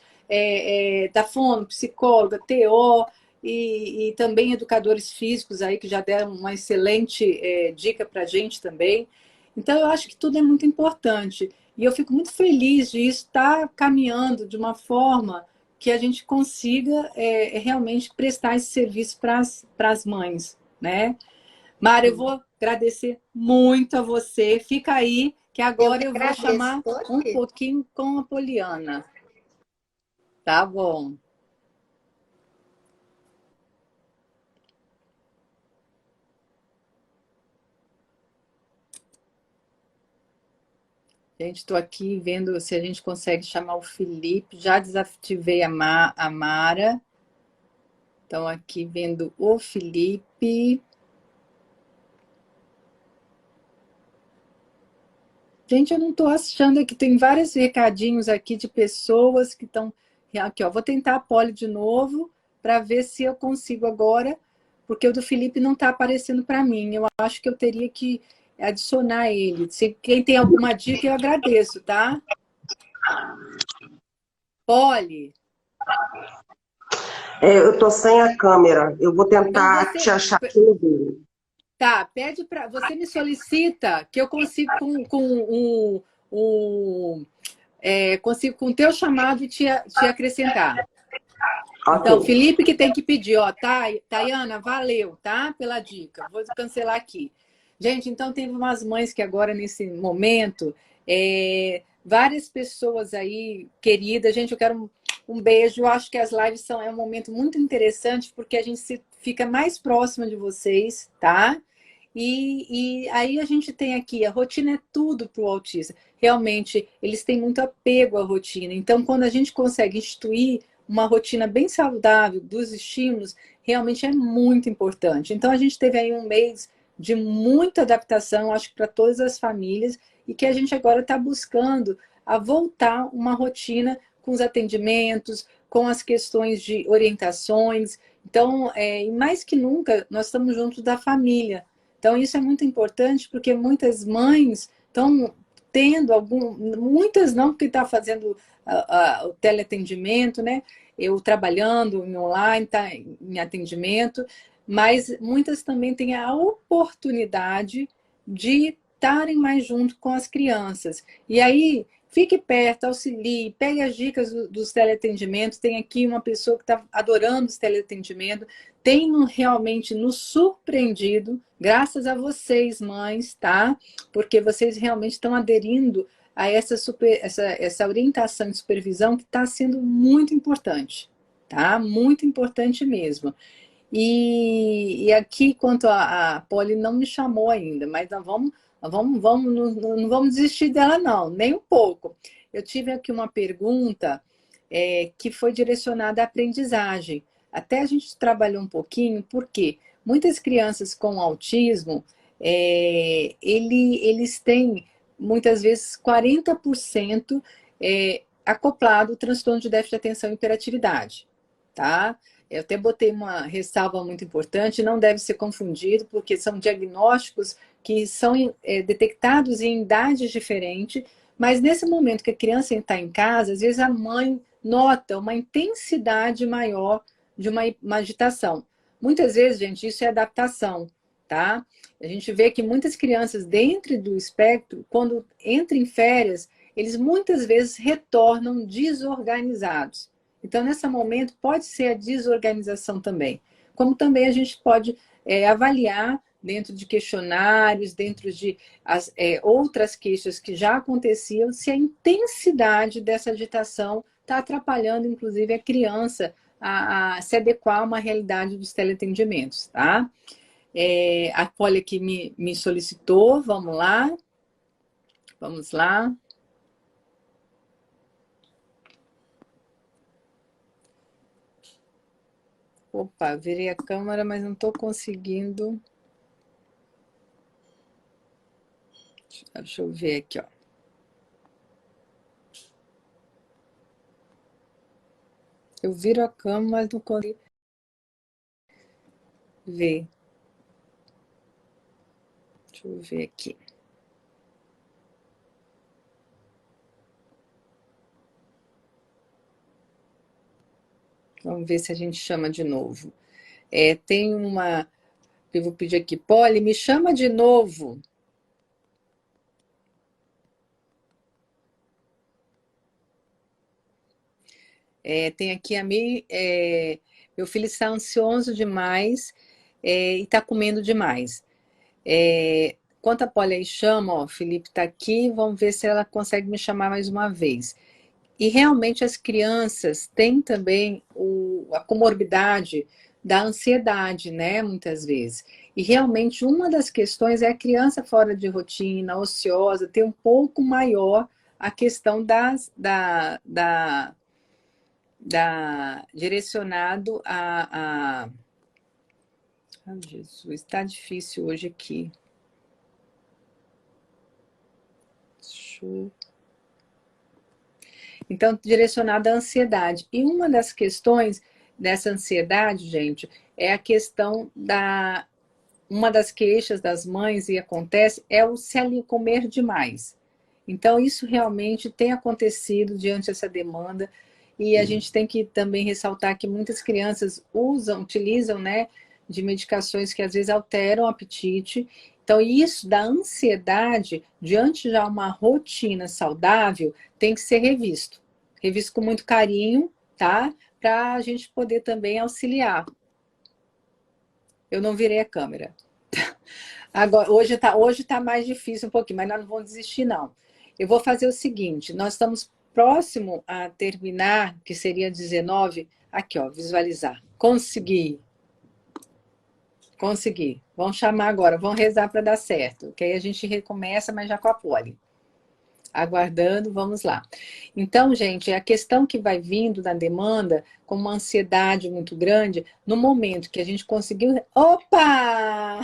da fono, psicóloga, TO, e também educadores físicos aí que já deram uma excelente dica para a gente também. Então, eu acho que tudo é muito importante. E eu fico muito feliz de estar caminhando de uma forma que a gente consiga realmente prestar esse serviço para as mães, né? Mara, eu vou agradecer muito a você. Fica aí, que Eu agora que eu vou agradeço. chamar Estou um aqui. pouquinho com a Poliana. Tá bom. Gente, estou aqui vendo se a gente consegue chamar o Felipe. Já desativei a Mara. Então, aqui vendo o Felipe. Gente, eu não estou achando aqui. Tem vários recadinhos aqui de pessoas que estão. Aqui, ó. Vou tentar a Poli de novo para ver se eu consigo agora, porque o do Felipe não está aparecendo para mim. Eu acho que eu teria que adicionar ele. Se quem tem alguma dica, eu agradeço, tá? Poli. Eu tô sem a câmera. Eu vou Então tentar te você. achar aqui no Google. Tá, pede para. Você me solicita que eu consigo consigo com o teu chamado te acrescentar. Ok. Então, Felipe que tem que pedir, ó, tá, Tayana, valeu, tá? Pela dica. Vou cancelar aqui. Gente, então teve umas mães que agora, nesse momento, várias pessoas aí, queridas, gente, eu quero um beijo. Eu acho que as lives é um momento muito interessante, porque a gente fica mais próxima de vocês, tá? E aí a gente tem aqui, a rotina é tudo para o autista. Realmente, eles têm muito apego à rotina. Então, quando a gente consegue instituir uma rotina bem saudável dos estímulos, realmente é muito importante. Então, a gente teve aí um mês de muita adaptação, acho que para todas as famílias, e que a gente agora está buscando a voltar uma rotina com os atendimentos, com as questões de orientações. Então, e mais que nunca, nós estamos juntos da família. Então, isso é muito importante, porque muitas mães estão tendo muitas não, porque está fazendo o teleatendimento, né? Eu trabalhando em online, tá, em atendimento, mas muitas também têm a oportunidade de estarem mais junto com as crianças. E aí, fique perto, auxilie, pegue as dicas dos teleatendimentos. Tem aqui uma pessoa que está adorando os teleatendimentos, tem realmente nos surpreendido, graças a vocês, mães, tá? Porque vocês realmente estão aderindo a essa orientação de supervisão que está sendo muito importante, tá? Muito importante mesmo. E aqui, quanto a Polly, não me chamou ainda, mas nós não vamos desistir dela, não, nem um pouco. Eu tive aqui uma pergunta que foi direcionada à aprendizagem. Até a gente trabalhou um pouquinho, porque muitas crianças com autismo, eles têm, muitas vezes, 40% acoplado ao transtorno de déficit de atenção e hiperatividade, tá? Eu até botei uma ressalva muito importante, não deve ser confundido, porque são diagnósticos que são detectados em idades diferentes, mas nesse momento que a criança está em casa, às vezes a mãe nota uma intensidade maior de uma agitação. Muitas vezes, gente, isso é adaptação, tá? A gente vê que muitas crianças dentro do espectro, quando entram em férias, eles muitas vezes retornam desorganizados. Então, nesse momento, pode ser a desorganização também. Como também a gente pode avaliar dentro de questionários, dentro de outras queixas que já aconteciam, se a intensidade dessa agitação está atrapalhando, inclusive, a criança a se adequar a uma realidade dos teleatendimentos, tá? A Polly aqui me solicitou, vamos lá. Vamos lá. Opa, virei a câmera, mas não estou conseguindo. Deixa eu ver aqui, ó. Eu viro a câmera, mas não consigo ver. Deixa eu ver aqui. Vamos ver se a gente chama de novo. Tem uma... Eu vou pedir aqui. Polly, me chama de novo. Tem aqui a mim... meu filho está ansioso demais e está comendo demais. Quanto a Polly aí chama, ó, Felipe está aqui, vamos ver se ela consegue me chamar mais uma vez. E realmente as crianças têm também a comorbidade da ansiedade, né, muitas vezes. E realmente uma das questões é a criança fora de rotina, ociosa, ter um pouco maior a questão direcionado a... Oh, Jesus, está difícil hoje aqui. Então, direcionado à ansiedade. E uma das questões dessa ansiedade, gente, é a questão da... Uma das queixas das mães, e acontece, é o se ali comer demais. Então, isso realmente tem acontecido diante dessa demanda, e a gente tem que também ressaltar que muitas crianças utilizam, né, de medicações que às vezes alteram o apetite. Então, isso da ansiedade, diante de uma rotina saudável, tem que ser revisto. Revisto com muito carinho, tá? Para a gente poder também auxiliar. Eu não virei a câmera. Agora, hoje tá mais difícil um pouquinho, mas nós não vamos desistir, não. Eu vou fazer o seguinte, nós estamos próximo a terminar, que seria 19, aqui, ó, visualizar. Consegui. Consegui. Vamos chamar agora, vamos rezar para dar certo, que aí a gente recomeça, mas já com a Polly. Aguardando, vamos lá. Então, gente, a questão que vai vindo da demanda, com uma ansiedade muito grande, no momento que a gente conseguiu... Opa!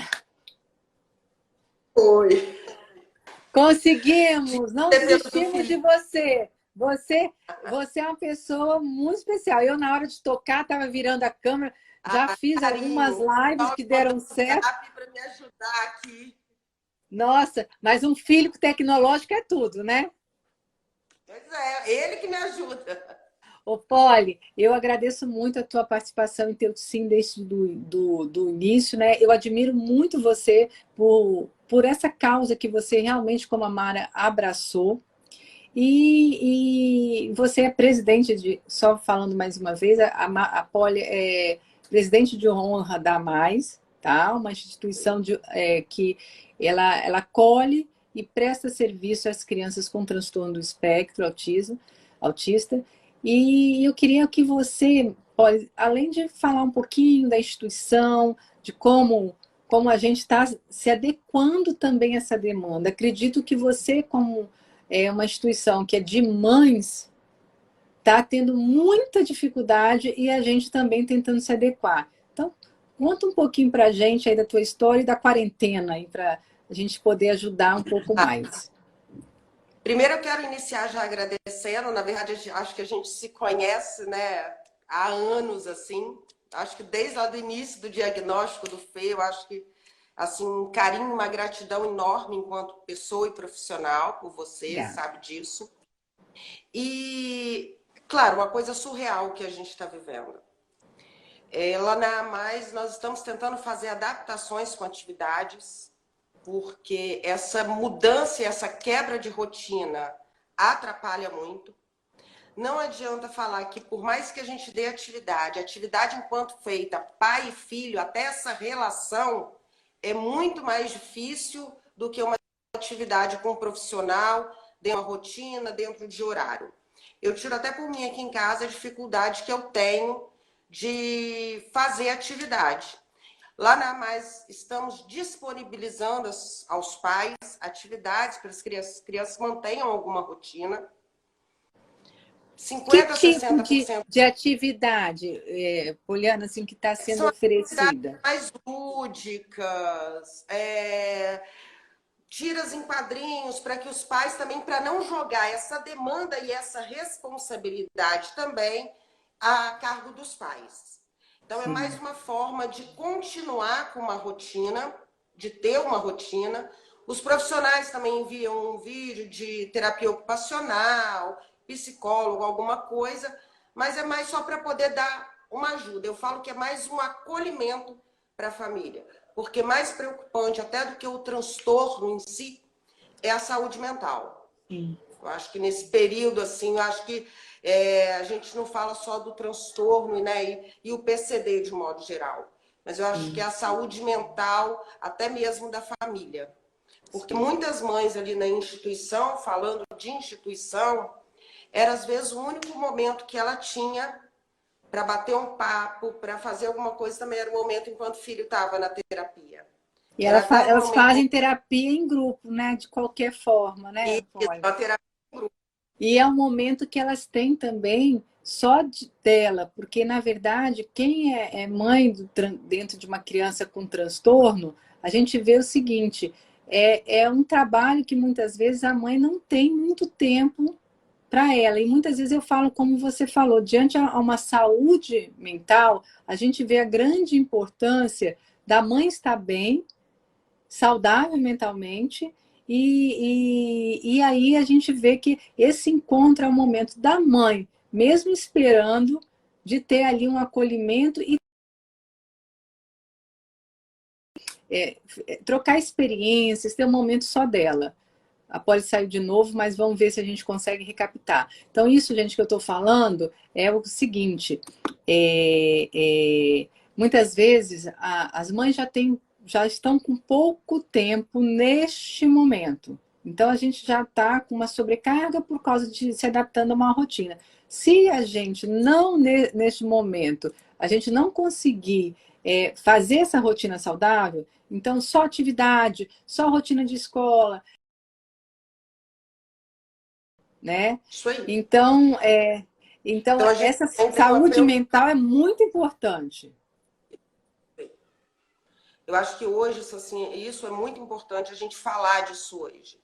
Oi. Conseguimos! Não desistimos de você! Você é uma pessoa muito especial. Eu, na hora de tocar, estava virando a câmera, já fiz algumas lives que deram certo. Para me ajudar aqui. Nossa, mas um filho tecnológico é tudo, né? Pois é, ele que me ajuda. Ô, Polly, eu agradeço muito a tua participação em teu sim desde do início, né? Eu admiro muito você por essa causa que você realmente, como a Mara, abraçou. E você é presidente de, só falando mais uma vez, a Poli é presidente de honra da Mais, tá? Uma instituição que ela acolhe e presta serviço às crianças com transtorno do espectro autista. E eu queria que você, Poli, além de falar um pouquinho da instituição, de como a gente está se adequando também a essa demanda. Acredito que você, como uma instituição que é de mães, está tendo muita dificuldade e a gente também tentando se adequar. Então, conta um pouquinho para a gente aí da tua história e da quarentena, aí para a gente poder ajudar um pouco mais. Primeiro eu quero iniciar já agradecendo, na verdade acho que a gente se conhece, né, há anos, assim, acho que desde lá do início do diagnóstico do Fê, eu acho que assim, um carinho, uma gratidão enorme enquanto pessoa e profissional por você, sabe disso. E, claro, uma coisa surreal que a gente está vivendo. Lá na Mais, nós estamos tentando fazer adaptações com atividades, porque essa mudança e essa quebra de rotina atrapalha muito. Não adianta falar que, por mais que a gente dê atividade enquanto feita, pai e filho, até essa relação é muito mais difícil do que uma atividade com um profissional, dentro de uma rotina, dentro de horário. Eu tiro até por mim aqui em casa a dificuldade que eu tenho de fazer atividade. Lá na Mais, estamos disponibilizando aos pais atividades para as crianças mantenham alguma rotina. 50% que tipo a 60%. de atividade, Poliana, assim, que está sendo são oferecida? Mais lúdicas, tiras em quadrinhos, para que os pais também, para não jogar essa demanda e essa responsabilidade também a cargo dos pais. Então, é mais uma forma de continuar com uma rotina, de ter uma rotina. Os profissionais também enviam um vídeo de terapia ocupacional, psicólogo, alguma coisa, mas é mais só para poder dar uma ajuda. Eu falo que é mais um acolhimento para a família, porque mais preocupante até do que o transtorno em si é a saúde mental. Sim. Eu acho que nesse período, assim, eu acho que a gente não fala só do transtorno, né, e o PCD de modo geral, mas eu acho que é a saúde mental, até mesmo da família. Porque muitas mães ali na instituição, falando de instituição, era às vezes o único momento que ela tinha para bater um papo, para fazer alguma coisa, também era o momento enquanto o filho estava na terapia. E elas fazem terapia em grupo, né? De qualquer forma, né? A terapia em grupo. E é um momento que elas têm também só dela, porque, na verdade, quem é mãe dentro de uma criança com transtorno, a gente vê o seguinte, é um trabalho que muitas vezes a mãe não tem muito tempo para ela. E muitas vezes eu falo, como você falou, diante a uma saúde mental, a gente vê a grande importância da mãe estar bem, saudável mentalmente, e aí a gente vê que esse encontro é o momento da mãe, mesmo esperando, de ter ali um acolhimento e trocar experiências, ter um momento só dela. A Poli saiu de novo, mas vamos ver se a gente consegue recaptar. Então, isso, gente, que eu estou falando é o seguinte, muitas vezes as mães já estão com pouco tempo neste momento. Então, a gente já está com uma sobrecarga por causa de se adaptando a uma rotina. Se a gente não, neste momento, a gente não conseguir fazer essa rotina saudável, então só atividade, só rotina de escola, né? Isso aí. Então essa saúde mental é muito importante. Eu acho que hoje isso é muito importante a gente falar disso hoje.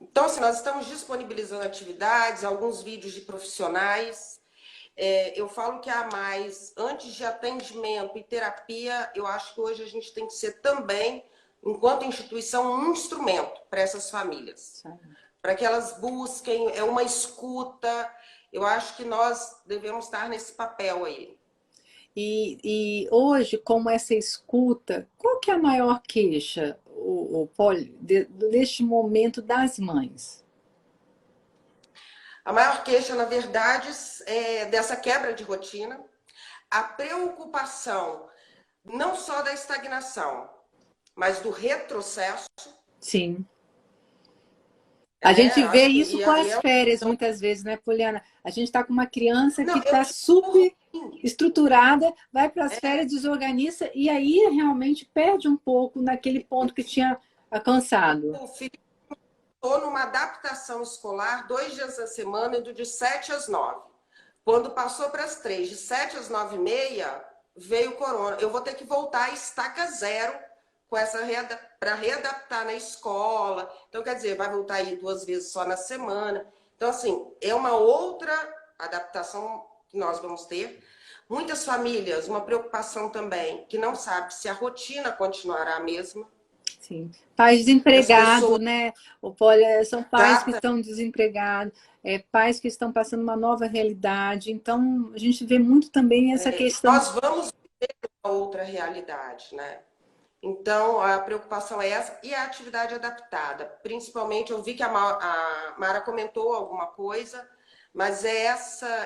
Então, assim, nós estamos disponibilizando atividades, alguns vídeos de profissionais. Eu falo que a Mais, antes de atendimento e terapia, eu acho que hoje a gente tem que ser também, enquanto instituição, um instrumento para essas famílias. Para que elas busquem uma escuta. Eu acho que nós devemos estar nesse papel aí. E hoje, como essa escuta, qual que é a maior queixa, Poli, deste momento das mães? A maior queixa, na verdade, é dessa quebra de rotina, a preocupação não só da estagnação, mas do retrocesso. Sim. A gente vê Acho que isso com as férias, muitas vezes, né, Poliana? A gente está com uma criança que está super estruturada, vai para as férias, desorganiza, e aí realmente perde um pouco naquele ponto que tinha alcançado. O filho estou numa adaptação escolar 2 dias da semana, indo de 7 às 9. Quando passou para as 3, de 7 às 9h30, veio o corona. Eu vou ter que voltar a estaca zero com essa para readaptar na escola. Então, quer dizer, vai voltar aí 2 vezes só na semana. Então, assim, é uma outra adaptação que nós vamos ter. Muitas famílias, uma preocupação também, que não sabe se a rotina continuará a mesma. Sim. Pais desempregados, pessoas... né? São pais que estão desempregados, pais que estão passando uma nova realidade. Então, a gente vê muito também essa questão. Nós vamos viver uma outra realidade, né? Então, a preocupação é essa. E a atividade adaptada. Principalmente, eu vi que a Mara comentou alguma coisa, mas é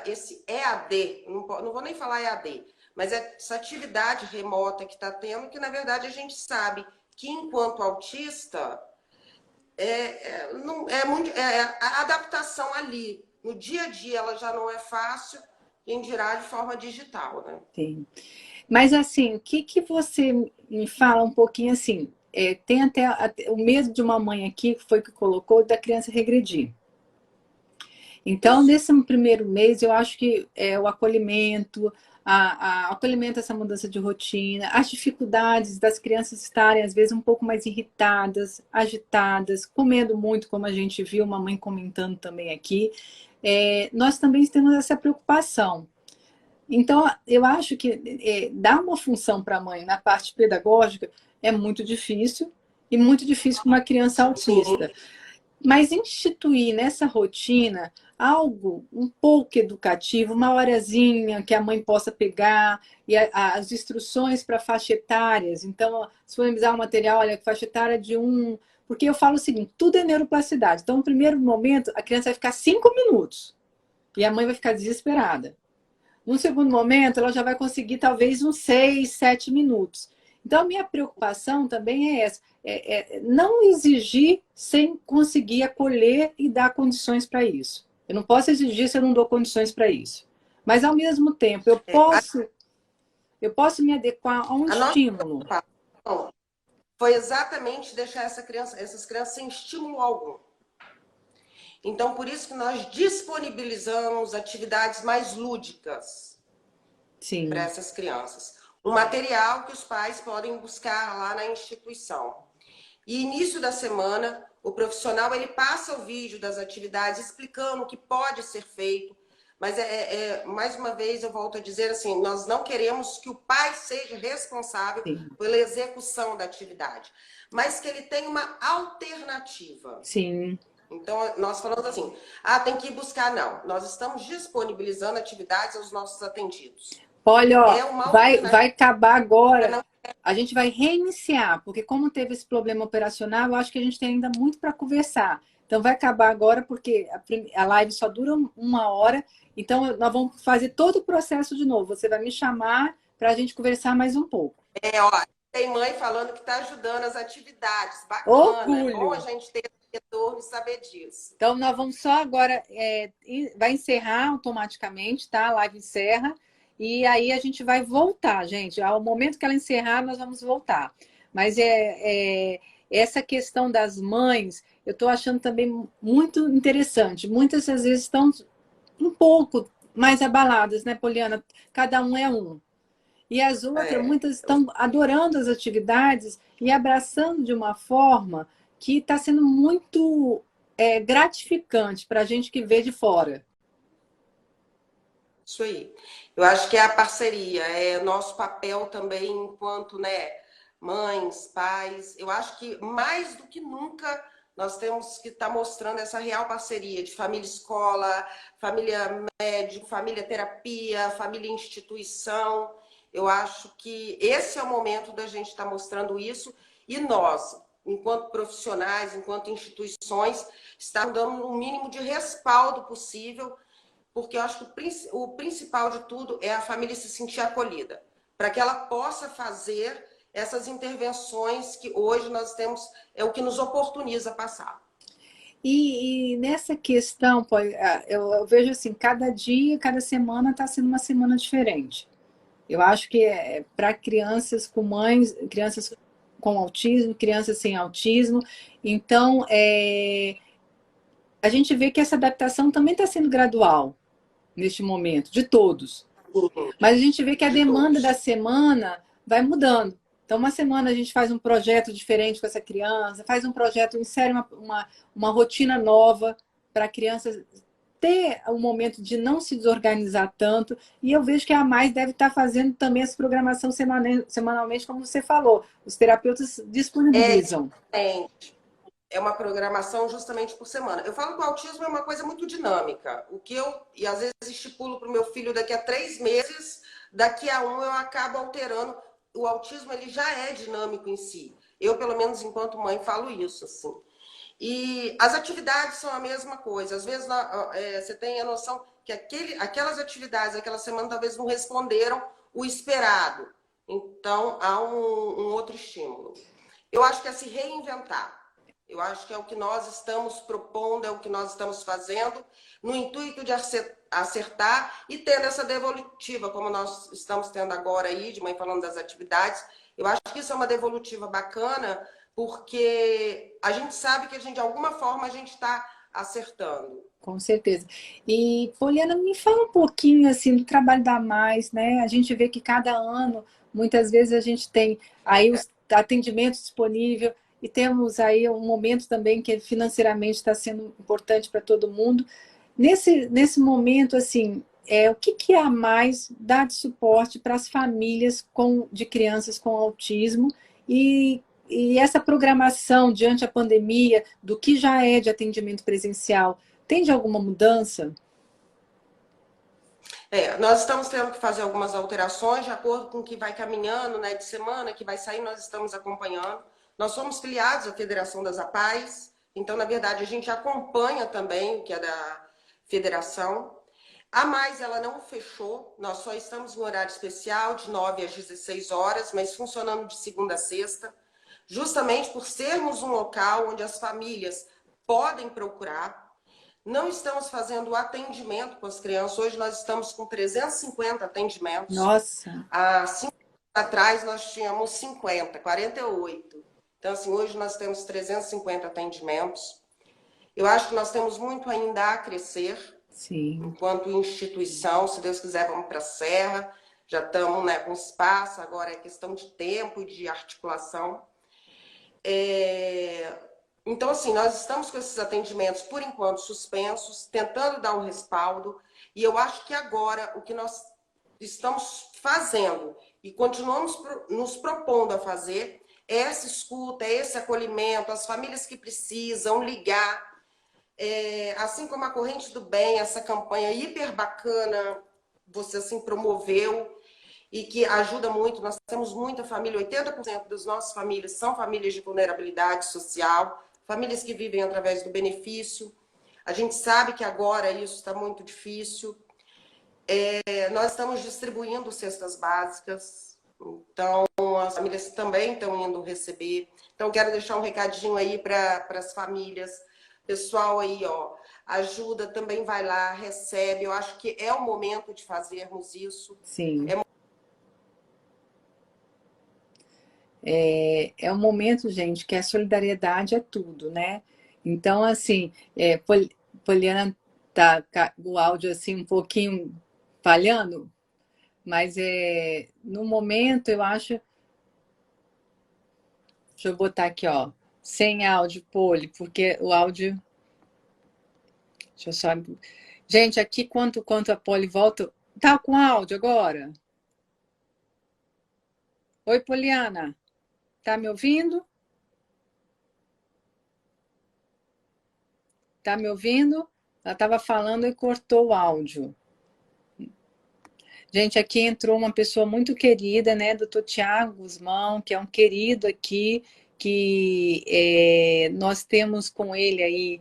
esse EAD, não vou nem falar EAD, mas é essa atividade remota que está tendo, que, na verdade, a gente sabe que, enquanto autista, a adaptação ali, no dia a dia, ela já não é fácil, quem dirá de forma digital, né? Sim. Mas, assim, o que você me fala um pouquinho, assim, tem até o medo de uma mãe aqui, que foi que colocou, da criança regredir. Então, nesse primeiro mês, eu acho que o acolhimento, acolhimento a essa mudança de rotina, as dificuldades das crianças estarem, às vezes, um pouco mais irritadas, agitadas, comendo muito, como a gente viu, uma mãe comentando também aqui, nós também temos essa preocupação. Então, eu acho que dar uma função para a mãe na parte pedagógica é muito difícil, e muito difícil para uma criança autista. Mas instituir nessa rotina algo um pouco educativo, uma horazinha que a mãe possa pegar, e as instruções para faixa etárias. Então, disponibilizar um material, olha, faixa etária de 1... Porque eu falo o seguinte, tudo é neuroplasticidade. Então, no primeiro momento, a criança vai ficar 5 minutos e a mãe vai ficar desesperada. No segundo momento, ela já vai conseguir talvez uns 6, 7 minutos. Então, a minha preocupação também é essa. Não exigir sem conseguir acolher e dar condições para isso. Eu não posso exigir se eu não dou condições para isso. Mas, ao mesmo tempo, eu posso me adequar a um estímulo. Foi exatamente deixar essas crianças sem estímulo algum. Então, por isso que nós disponibilizamos atividades mais lúdicas para essas crianças. Um material que os pais podem buscar lá na instituição. E início da semana, o profissional ele passa o vídeo das atividades explicando o que pode ser feito. Mas, mais uma vez, eu volto a dizer assim, nós não queremos que o pai seja responsável pela execução da atividade, mas que ele tenha uma alternativa. Sim. Então, nós falamos assim, tem que ir buscar, não. Nós estamos disponibilizando atividades aos nossos atendidos. Olha, vai acabar agora. A gente vai reiniciar, porque como teve esse problema operacional, eu acho que a gente tem ainda muito para conversar. Então, vai acabar agora, porque a live só dura 1 hora. Então, nós vamos fazer todo o processo de novo. Você vai me chamar para a gente conversar mais um pouco. Tem mãe falando que está ajudando as atividades. Bacana, orgulho. É bom a gente ter retorno e saber disso. Então, nós vamos só agora, vai encerrar automaticamente, tá? A live encerra. E aí a gente vai voltar, gente. Ao momento que ela encerrar, nós vamos voltar. Mas essa questão das mães, eu estou achando também muito interessante. Muitas às vezes estão um pouco mais abaladas, né, Poliana? Cada um é um. E as outras, muitas estão adorando as atividades e abraçando de uma forma que está sendo muito gratificante para a gente que vê de fora. Isso aí. Eu acho que é a parceria, é nosso papel também enquanto, mães, pais. Eu acho que mais do que nunca nós temos que estar mostrando essa real parceria de família-escola, família médico, família-terapia, família-instituição. Eu acho que esse é o momento da gente estar mostrando isso. E nós, enquanto profissionais, enquanto instituições, estarmos dando o mínimo de respaldo possível, porque eu acho que o principal de tudo é a família se sentir acolhida, para que ela possa fazer essas intervenções que hoje nós temos, é o que nos oportuniza passar. E nessa questão, pô, eu vejo assim, cada dia, cada semana está sendo uma semana diferente. Eu acho que para crianças com mães, crianças com autismo, crianças sem autismo, então a gente vê que essa adaptação também está sendo gradual neste momento, de todos. Mas a gente vê que a demanda da semana vai mudando. Então, uma semana a gente faz um projeto diferente com essa criança, faz um projeto, insere uma rotina nova para a criança ter um momento de não se desorganizar tanto. E eu vejo que a Mais deve estar fazendo também essa programação semanalmente, como você falou. Os terapeutas disponibilizam. É uma programação justamente por semana. Eu falo que o autismo é uma coisa muito dinâmica. E às vezes estipulo para o meu filho daqui a 3 meses, daqui a 1 eu acabo alterando. O autismo ele já é dinâmico em si. Eu, pelo menos enquanto mãe, falo isso, assim. E as atividades são a mesma coisa. Às vezes você tem a noção que aquelas atividades, aquela semana, talvez não responderam o esperado. Então, há um outro estímulo. Eu acho que é se reinventar. Eu acho que é o que nós estamos propondo, é o que nós estamos fazendo, no intuito de acertar e tendo essa devolutiva, como nós estamos tendo agora aí, de mãe falando das atividades. Eu acho que isso é uma devolutiva bacana, porque a gente sabe que de alguma forma a gente está acertando. Com certeza. E, Poliana, me fala um pouquinho assim do trabalho da Mais, né? A gente vê que cada ano, muitas vezes a gente tem aí os atendimentos disponíveis e temos aí um momento também que financeiramente está sendo importante para todo mundo. Nesse momento, assim, o que a Mais dá de suporte para as famílias de crianças com autismo e essa programação diante da pandemia, do que já é de atendimento presencial, tem de alguma mudança? Nós estamos tendo que fazer algumas alterações de acordo com o que vai caminhando, né, de semana, que vai sair, nós estamos acompanhando. Nós somos filiados à Federação das APAES, então, na verdade, a gente acompanha também o que é da federação. A Mais, ela não fechou, nós só estamos em horário especial, de 9 às 16 horas, mas funcionando de segunda a sexta, justamente por sermos um local onde as famílias podem procurar. Não estamos fazendo atendimento com as crianças. Hoje nós estamos com 350 atendimentos. Nossa! Há 5 anos atrás nós tínhamos 50, 48. Então, assim, hoje nós temos 350 atendimentos. Eu acho que nós temos muito ainda a crescer. Sim. Enquanto instituição. Se Deus quiser, vamos para a Serra. Já estamos, né, com espaço, agora é questão de tempo e de articulação. Então, assim, nós estamos com esses atendimentos, por enquanto, suspensos, tentando dar um respaldo, e eu acho que agora o que nós estamos fazendo e continuamos nos propondo a fazer é essa escuta, é esse acolhimento, as famílias que precisam ligar, assim como a Corrente do Bem, essa campanha hiper bacana, você assim promoveu, e que ajuda muito. Nós temos muita família, 80% das nossas famílias são famílias de vulnerabilidade social, famílias que vivem através do benefício. A gente sabe que agora isso está muito difícil. Nós estamos distribuindo cestas básicas, então as famílias também estão indo receber. Então, quero deixar um recadinho aí para as famílias. Pessoal aí, ó, ajuda, também vai lá, recebe. Eu acho que é o momento de fazermos isso. Sim. É um momento, gente, que a solidariedade é tudo, né? Então, assim, Poliana tá o áudio assim um pouquinho falhando, mas no momento eu acho. Deixa eu botar aqui, ó, sem áudio, Poli, porque o áudio. Deixa eu só. Gente, aqui quanto a Poli volta. Tá com áudio agora? Oi, Poliana. Tá me ouvindo? Tá me ouvindo? Ela estava falando e cortou o áudio. Gente, aqui entrou uma pessoa muito querida, né? Doutor Tiago Guzmão, que é um querido aqui, que nós temos com ele aí,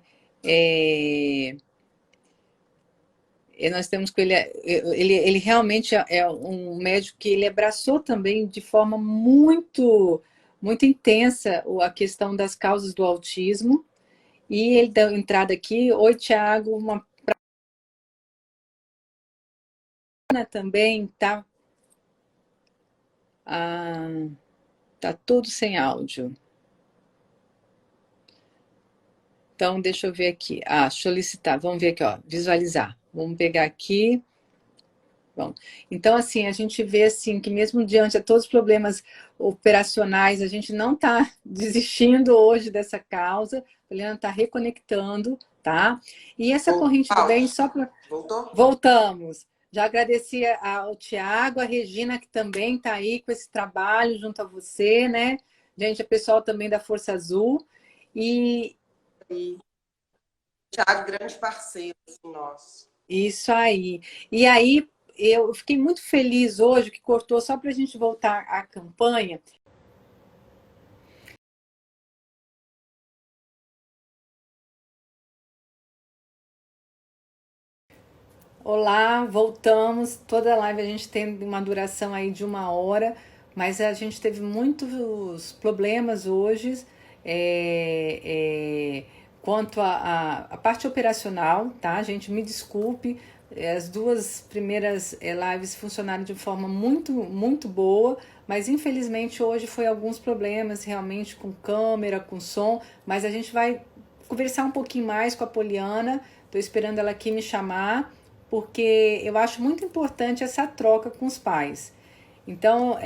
nós temos com ele, ele realmente é um médico que ele abraçou também de forma muito intensa a questão das causas do autismo. E ele deu entrada aqui. Oi, Tiago, uma também, tá? Tá tudo sem áudio. Então, deixa eu ver aqui. Solicitar. Vamos ver aqui, ó. Visualizar. Vamos pegar aqui. Bom, então, assim, a gente vê assim que mesmo diante de todos os problemas operacionais, a gente não está desistindo hoje dessa causa. A Poliana está reconectando, tá? E essa corrente do bem, só para... Voltamos. Já agradeci ao Tiago, a Regina, que também está aí com esse trabalho junto a você, né? Gente, o pessoal também da Força Azul. E Tiago, grande parceiro nosso. Isso aí. E aí, eu fiquei muito feliz hoje que cortou, só para a gente voltar à campanha. Olá, voltamos. Toda live a gente tem uma duração aí de 1 hora, mas a gente teve muitos problemas hoje quanto à parte operacional, tá? Gente, me desculpe. As 2 primeiras lives funcionaram de forma muito boa, mas infelizmente hoje foi alguns problemas realmente com câmera, com som, mas a gente vai conversar um pouquinho mais com a Poliana. Estou esperando ela aqui me chamar, porque eu acho muito importante essa troca com os pais. Então,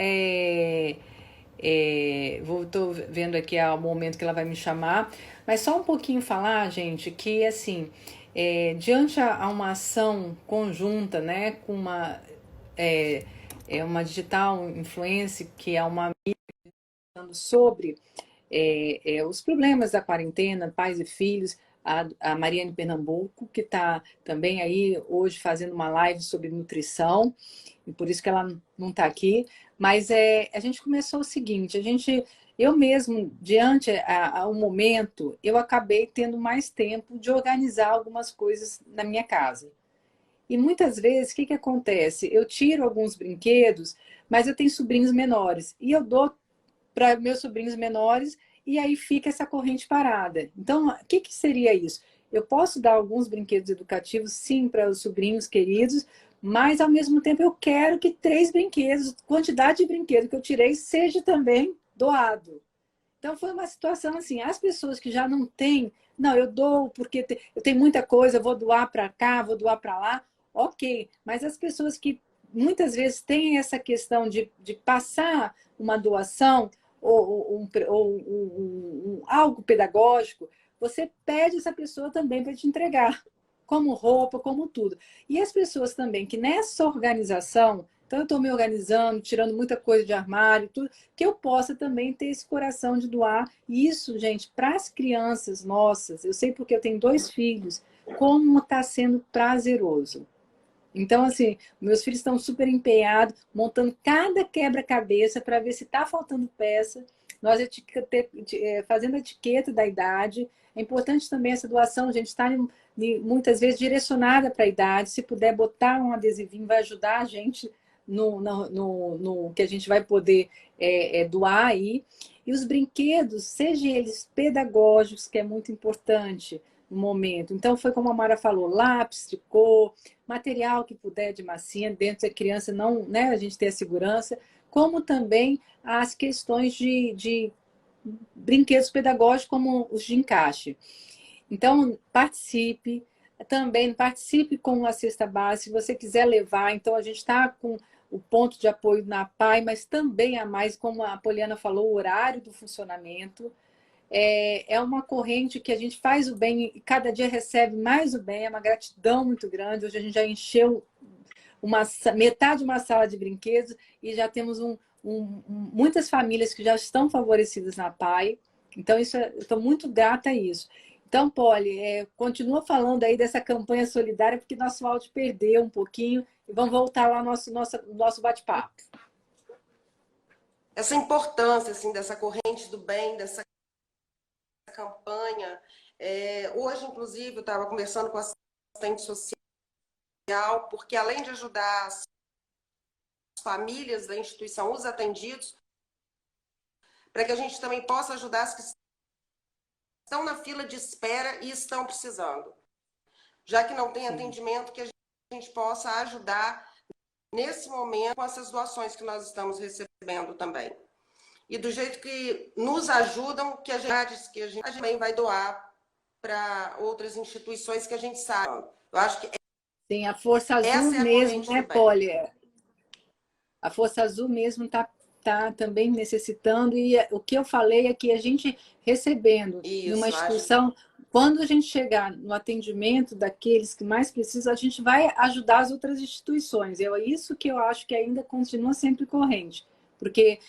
estou vendo aqui ao momento que ela vai me chamar, mas só um pouquinho falar, gente, que assim, diante a uma ação conjunta, né, com uma digital influencer, que é uma amiga falando sobre os problemas da quarentena, pais e filhos, a Mariane Pernambuco, que está também aí hoje fazendo uma live sobre nutrição, e por isso que ela não está aqui. Mas a gente começou o seguinte, eu mesmo, diante ao momento, eu acabei tendo mais tempo de organizar algumas coisas na minha casa. E muitas vezes, o que acontece? Eu tiro alguns brinquedos, mas eu tenho sobrinhos menores, e eu dou para meus sobrinhos menores, e aí fica essa corrente parada. Então, o que seria isso? Eu posso dar alguns brinquedos educativos, sim, para os sobrinhos queridos, mas, ao mesmo tempo, eu quero que 3 brinquedos, quantidade de brinquedo que eu tirei, seja também doado. Então, foi uma situação assim, as pessoas que já não têm, não, eu dou porque eu tenho muita coisa, vou doar para cá, vou doar para lá, ok. Mas as pessoas que muitas vezes têm essa questão de passar uma doação ou algo pedagógico, você pede essa pessoa também para te entregar, como roupa, como tudo. E as pessoas também que nessa organização, então eu estou me organizando, tirando muita coisa de armário, tudo, que eu possa também ter esse coração de doar. E isso, gente, para as crianças nossas, eu sei porque eu tenho 2 filhos, como está sendo prazeroso. Então, assim, meus filhos estão super empenhados, montando cada quebra-cabeça para ver se está faltando peça. Nós fazendo a etiqueta da idade. É importante também essa doação, a gente está muitas vezes direcionada para a idade. Se puder botar um adesivinho, vai ajudar a gente no que a gente vai poder doar aí. E os brinquedos, sejam eles pedagógicos, que é muito importante no momento. Então, foi como a Mara falou, lápis de cor, material que puder de massinha, dentro da criança, não, né, a gente ter a segurança, como também as questões de brinquedos pedagógicos, como os de encaixe. Então, participe com a cesta básica, se você quiser levar. Então, a gente está com o ponto de apoio na PAI, mas também a mais, como a Poliana falou, o horário do funcionamento. É uma corrente que a gente faz o bem e cada dia recebe mais o bem, é uma gratidão muito grande. Hoje a gente já encheu metade de uma sala de brinquedos e já temos muitas famílias que já estão favorecidas na PAI. Então, eu estou muito grata a isso. Então, Poli, continua falando aí dessa campanha solidária, porque nosso áudio perdeu um pouquinho, e vamos voltar lá no nosso bate-papo. essa importância assim, dessa corrente do bem, dessa campanha. Hoje, inclusive, eu estava conversando com a assistente social, porque além de ajudar as famílias da instituição, os atendidos, para que a gente também possa ajudar as que estão na fila de espera e estão precisando. Já que não tem atendimento, que a gente possa ajudar nesse momento com essas doações que nós estamos recebendo também. E do jeito que nos ajudam, que a gente também vai doar para outras instituições que a gente sabe. Eu acho que Sim, a Força Azul essa é a mesmo, corrente né, do bem. Poli? A Força Azul mesmo tá também necessitando, e o que eu falei é que a gente recebendo numa Isso, instituição, quando a gente chegar no atendimento daqueles que mais precisam, a gente vai ajudar as outras instituições. É isso que eu acho que ainda continua sempre corrente, porque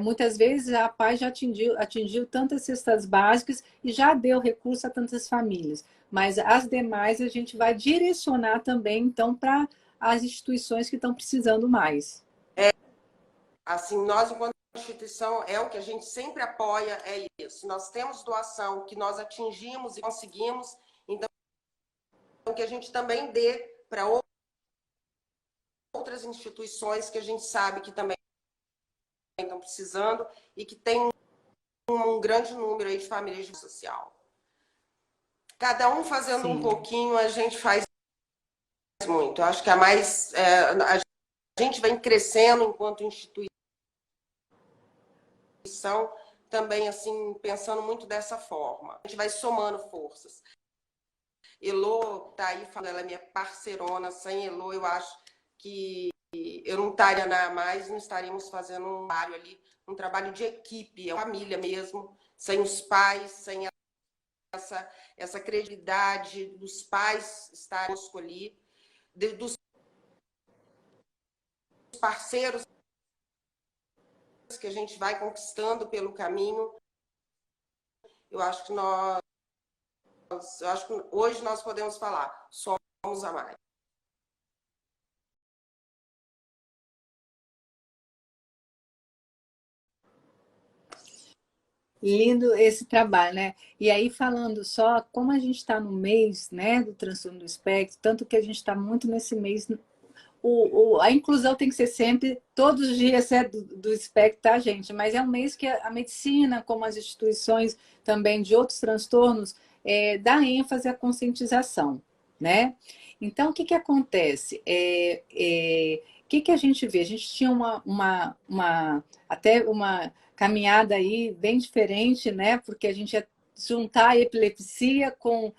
muitas vezes a paz já atingiu tantas cestas básicas e já deu recurso a tantas famílias, mas as demais a gente vai direcionar também, então, para as instituições que estão precisando mais. Assim, nós, enquanto instituição, é o que a gente sempre apoia, é isso. Nós temos doação que nós atingimos e conseguimos, então que a gente também dê para outras instituições que a gente sabe que também estão precisando e que tem um grande número aí de famílias de social. Cada um fazendo um Sim. pouquinho, a gente faz muito. Eu acho que a gente vem crescendo enquanto instituição, também assim, pensando muito dessa forma. A gente vai somando forças. Elô tá aí falando, ela é minha parceirona. Sem Elô, eu acho que eu não estaria mais, não estaríamos fazendo um trabalho ali, um trabalho de equipe, é uma família mesmo, sem os pais, sem essa credibilidade dos pais estarem ali, dos parceiros que a gente vai conquistando pelo caminho. Eu acho que hoje nós podemos falar, somos a mais. Lindo esse trabalho, né? E aí, falando só, como a gente está no mês, né, do transtorno do espectro, tanto que a gente está muito nesse mês, a inclusão tem que ser sempre, todos os dias do espectro, tá, gente? Mas é um mês que a medicina, como as instituições também de outros transtornos, dá ênfase à conscientização, né? Então, o que que acontece? O que que a gente vê? A gente tinha até uma caminhada aí bem diferente, né? Porque a gente ia juntar a epilepsia com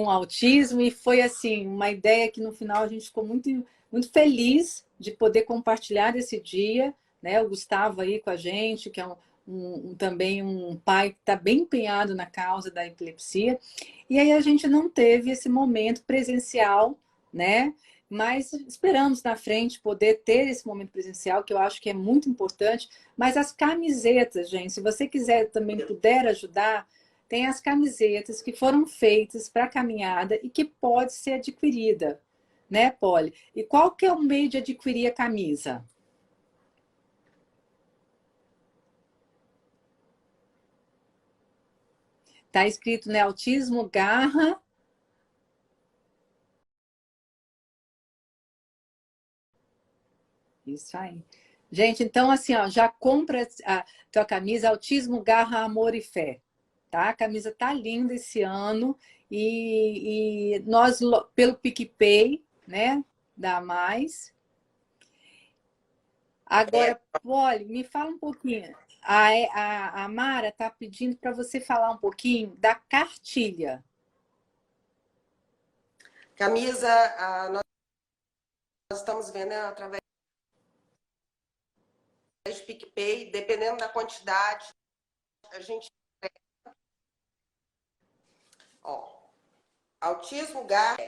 autismo, e foi assim uma ideia que no final a gente ficou muito, muito feliz de poder compartilhar esse dia, né? O Gustavo aí com a gente, que é também um pai que está bem empenhado na causa da epilepsia, e aí a gente não teve esse momento presencial, né? Mas esperamos na frente poder ter esse momento presencial, que eu acho que é muito importante. Mas as camisetas, gente, se você quiser também puder ajudar, tem as camisetas que foram feitas para a caminhada e que pode ser adquirida, né, Polly? E qual que é o meio de adquirir a camisa? Tá escrito, né, Autismo Garra. Isso aí. Gente, então assim, ó, já compra a tua camisa Autismo Garra Amor e Fé, tá? A camisa tá linda esse ano e nós pelo PicPay, né, dá mais. Agora, Polly, me fala um pouquinho. A Mara está pedindo para você falar um pouquinho da cartilha. Camisa, nós estamos vendo através de PicPay, dependendo da quantidade, a gente. Ó, autismo, garra.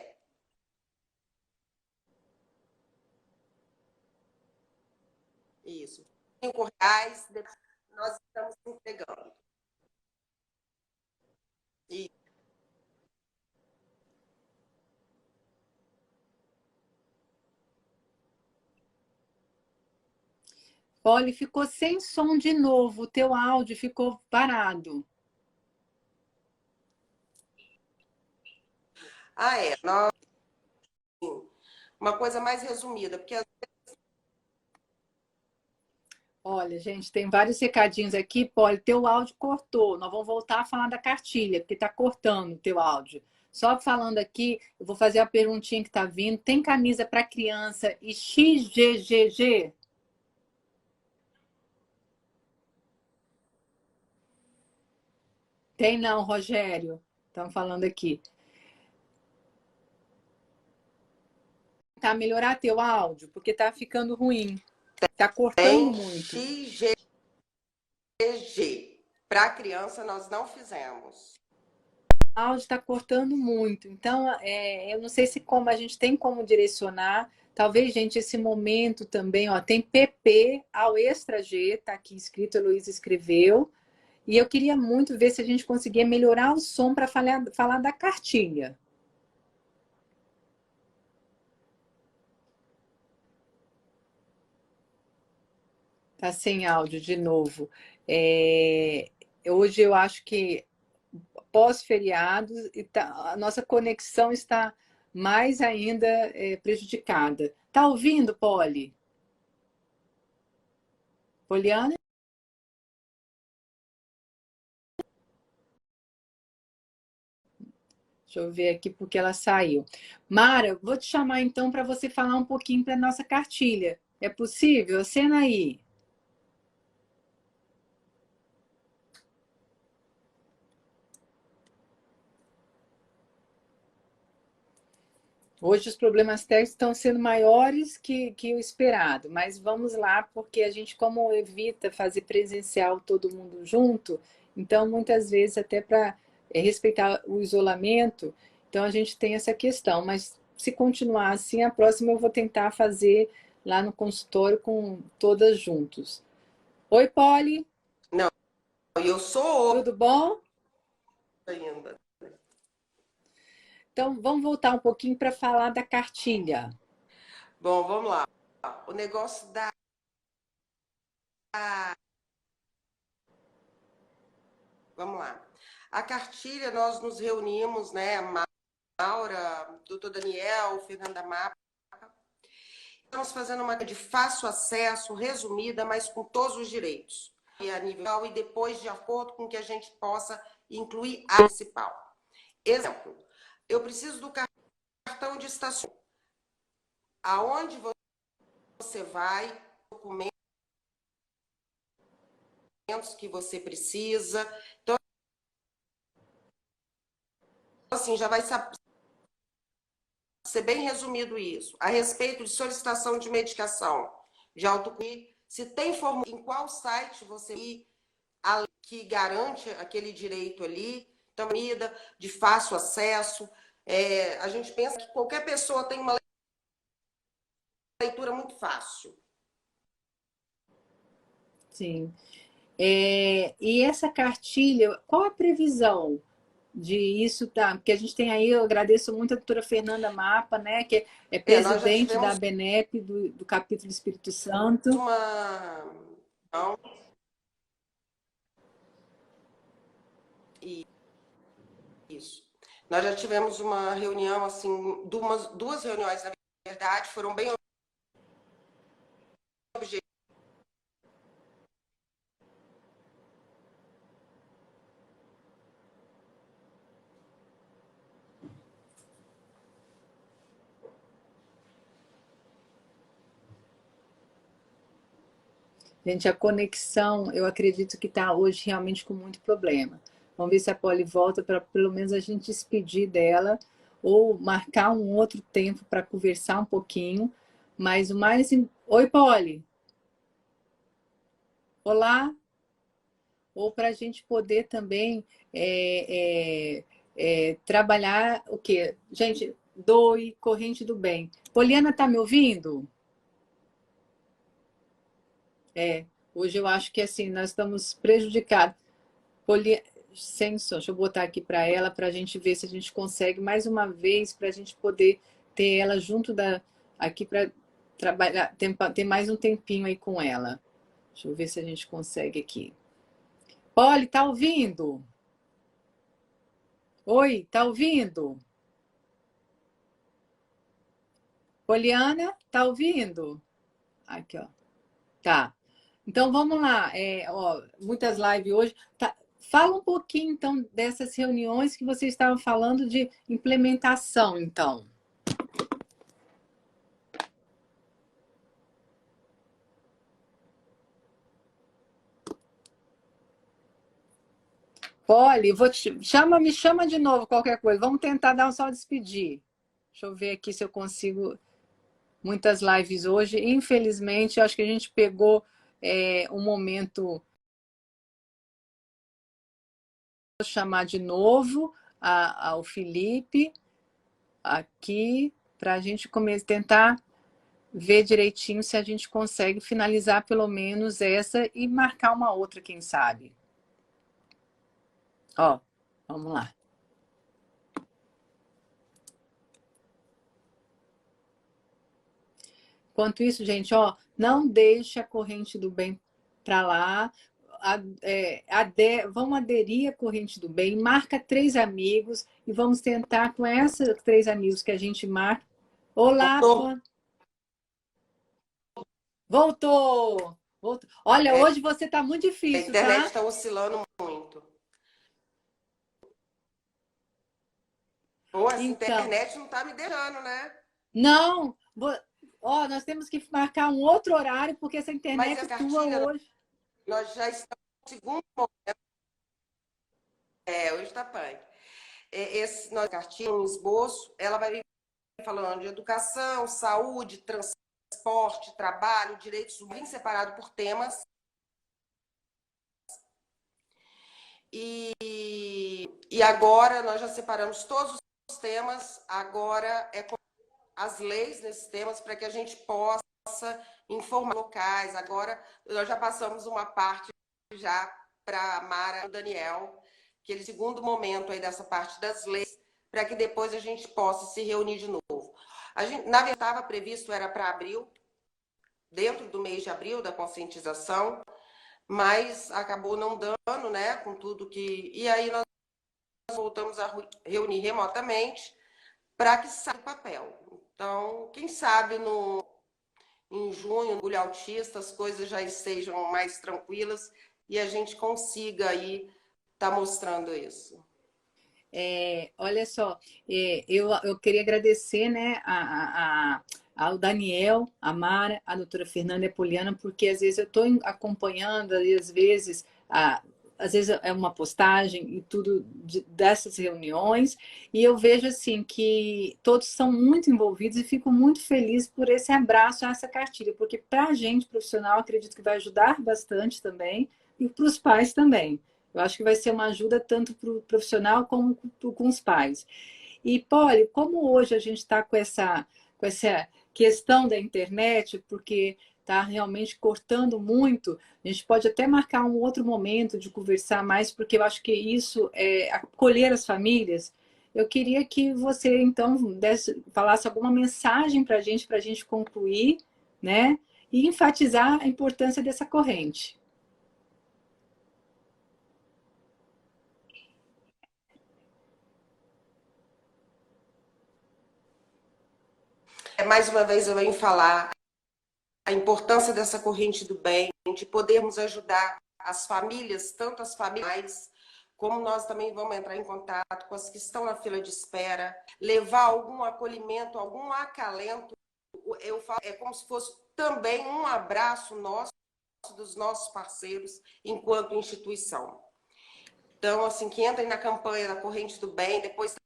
Isso. R$ 5 nós estamos entregando. E Olha, ficou sem som de novo, o teu áudio ficou parado. Ah, é. Não, uma coisa mais resumida, porque Olha, gente, tem vários recadinhos aqui. Pode, teu áudio cortou. Nós vamos voltar a falar da cartilha, porque está cortando o teu áudio. Só falando aqui, eu vou fazer a perguntinha que está vindo. Tem camisa para criança e XGGG? Tem não, Rogério. Estamos falando aqui. Tá, melhorar teu áudio, porque tá ficando ruim. Tá cortando tem muito. XGG. Para criança, nós não fizemos. O áudio está cortando muito. Então, eu não sei se como a gente tem como direcionar. Talvez, gente, esse momento também, ó, tem PP ao extra G, tá aqui escrito, a Heloísa escreveu. E eu queria muito ver se a gente conseguia melhorar o som para falar da cartilha. Tá sem áudio de novo. Hoje eu acho que pós-feriados, a nossa conexão está mais ainda prejudicada. Tá ouvindo, Poli? Poliana? Deixa eu ver aqui porque ela saiu. Mara, vou te chamar então para você falar um pouquinho para nossa cartilha. É possível? Acena aí. Hoje os problemas técnicos estão sendo maiores que o esperado, mas vamos lá, porque a gente, como evita fazer presencial todo mundo junto, então muitas vezes até para respeitar o isolamento, então a gente tem essa questão, mas se continuar assim, a próxima eu vou tentar fazer lá no consultório com todas juntos. Oi, Poli, Não, eu sou tudo bom? ainda. Então vamos voltar um pouquinho para falar da cartilha. Bom, vamos lá. O negócio da. Vamos lá. A cartilha, nós nos reunimos, né? Maura, doutor Daniel, Fernanda Mapa. Estamos fazendo uma de fácil acesso, resumida, mas com todos os direitos. E a nível e depois, de acordo com que a gente possa incluir a principal. Exemplo, eu preciso do cartão de estacionamento. Aonde você vai, documentos que você precisa. Então, assim, já vai ser bem resumido isso. A respeito de solicitação de medicação, de autocuidado, se tem formulário, em qual site você ir, que garante aquele direito ali, então, de fácil acesso. A gente pensa que qualquer pessoa tem uma leitura muito fácil. Sim. E essa cartilha, qual a previsão de isso? Tá? Porque a gente tem aí, eu agradeço muito a doutora Fernanda Mapa, né, que é Nós já presidente da tivemos ABNEP, do capítulo Espírito Santo. uma. Não. Isso. Nós já tivemos uma reunião, assim, duas reuniões, na verdade, foram bem objetivas. Gente, a conexão, eu acredito que está hoje realmente com muito problema. Vamos ver se a Poli volta para pelo menos a gente despedir dela ou marcar um outro tempo para conversar um pouquinho. Mas o mais... Oi, Poli! Olá! Ou para a gente poder também trabalhar o quê? Gente, doe, corrente do bem. Poliana, está me ouvindo? Hoje eu acho que assim, nós estamos prejudicados. Sem som, deixa eu botar aqui para ela, para a gente ver se a gente consegue mais uma vez, para a gente poder ter ela junto aqui para trabalhar, ter mais um tempinho aí com ela. Deixa eu ver se a gente consegue aqui. Polly, tá ouvindo? Oi, tá ouvindo? Poliana, tá ouvindo? Aqui, ó. Tá. Então vamos lá. Ó, muitas lives hoje. Tá. Fala um pouquinho, então, dessas reuniões que vocês estavam falando de implementação, então. Polly, me chama de novo qualquer coisa. Vamos tentar dar um só despedir. Deixa eu ver aqui se eu consigo. Muitas lives hoje. Infelizmente, acho que a gente pegou um momento. Vou chamar de novo ao Felipe aqui para a gente tentar ver direitinho se a gente consegue finalizar pelo menos essa e marcar uma outra, quem sabe. Ó, vamos lá. Enquanto isso, gente, ó, não deixe a corrente do bem para lá. Vamos aderir à corrente do bem, marca 3 amigos e vamos tentar com esses 3 amigos que a gente marca. Olá, Voltou. Voltou! Voltou. Olha, hoje você está muito A difícil, internet tá? está oscilando muito. Pô, essa Então, internet não está me deixando, né? não, ó, nós temos que marcar um outro horário, porque essa Mas internet a tua cartilha, hoje. nós já estamos no segundo momento. Hoje está punk. Nossa cartilha, um esboço, ela vai vir falando de educação, saúde, transporte, trabalho, direitos humanos, separado por temas. E agora nós já separamos todos os temas, agora é com as leis nesses temas para que a gente possa informar locais. Agora nós já passamos uma parte já para a Mara e o Daniel, aquele segundo momento aí dessa parte das leis, para que depois a gente possa se reunir de novo. Na verdade, estava previsto, era para abril, dentro do mês de abril, da conscientização, mas acabou não dando, né, com tudo que... E aí nós voltamos a reunir remotamente para que saia do papel. Então, quem sabe em junho, no Orgulho Autista, as coisas já estejam mais tranquilas e a gente consiga aí estar mostrando isso. Olha só, eu queria agradecer, né, ao Daniel, a Mara, a doutora Fernanda e a Poliana, porque às vezes eu estou acompanhando, às vezes é uma postagem e tudo dessas reuniões, e eu vejo assim que todos são muito envolvidos e fico muito feliz por esse abraço a essa cartilha, porque para a gente profissional acredito que vai ajudar bastante também, e para os pais também. Eu acho que vai ser uma ajuda tanto para o profissional como com os pais. E, Polly, como hoje a gente está com essa questão da internet, porque está realmente cortando muito, a gente pode até marcar um outro momento de conversar mais, porque eu acho que isso é acolher as famílias. Eu queria que você, então, falasse alguma mensagem para a gente concluir, né? E enfatizar a importância dessa corrente. Mais uma vez eu venho falar a importância dessa corrente do bem, de podermos ajudar as famílias, tanto as famílias, como nós também vamos entrar em contato com as que estão na fila de espera, levar algum acolhimento, algum acalento. Eu falo, é como se fosse também um abraço nosso, dos nossos parceiros, enquanto instituição. Então, assim, que entrem na campanha da Corrente do Bem, depois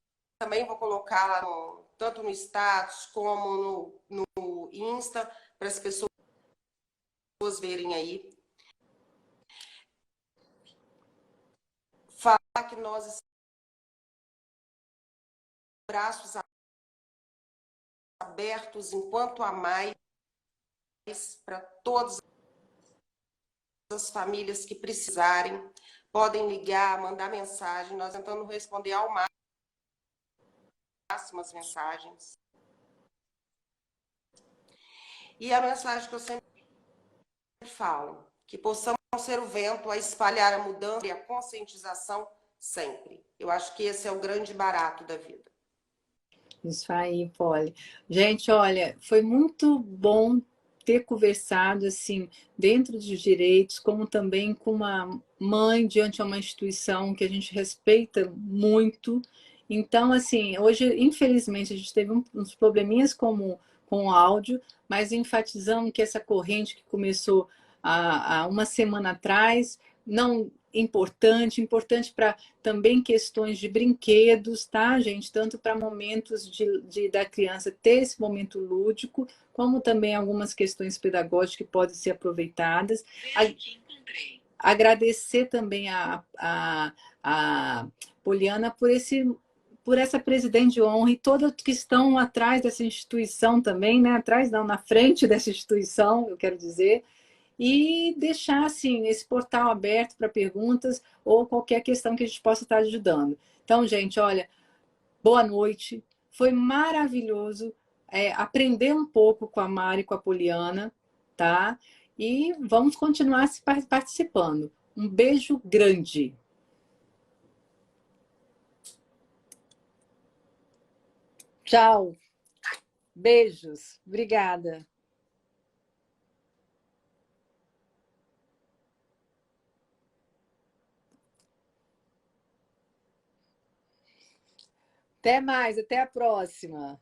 também vou colocar lá tanto no status como no Insta, para as pessoas verem aí. Falar que nós braços abertos enquanto há mais para todas as famílias que precisarem, podem ligar, mandar mensagem, nós tentamos responder ao máximo as mensagens. E a mensagem que eu sempre falo, que que possamos ser o vento a espalhar a mudança e a conscientização sempre. Eu acho que esse é o grande barato da vida. Isso aí, Polly. Gente, olha, foi muito bom ter conversado assim dentro dos direitos, como também com uma mãe diante de uma instituição que a gente respeita muito. Então, assim, hoje, infelizmente, a gente teve uns probleminhas com o áudio, mas enfatizamos que essa corrente que começou há uma semana atrás, não importante para também questões de brinquedos, tá, gente? Tanto para momentos da criança ter esse momento lúdico, como também algumas questões pedagógicas que podem ser aproveitadas. Agradecer também a Poliana por essa presidente de honra e todos que estão atrás dessa instituição também, né? Atrás não, na frente dessa instituição, eu quero dizer, e deixar assim esse portal aberto para perguntas ou qualquer questão que a gente possa estar ajudando. Então, gente, olha, boa noite. Foi maravilhoso aprender um pouco com a Mari e com a Poliana, tá? E vamos continuar participando. Um beijo grande. Tchau. Beijos. Obrigada. Até mais, até a próxima.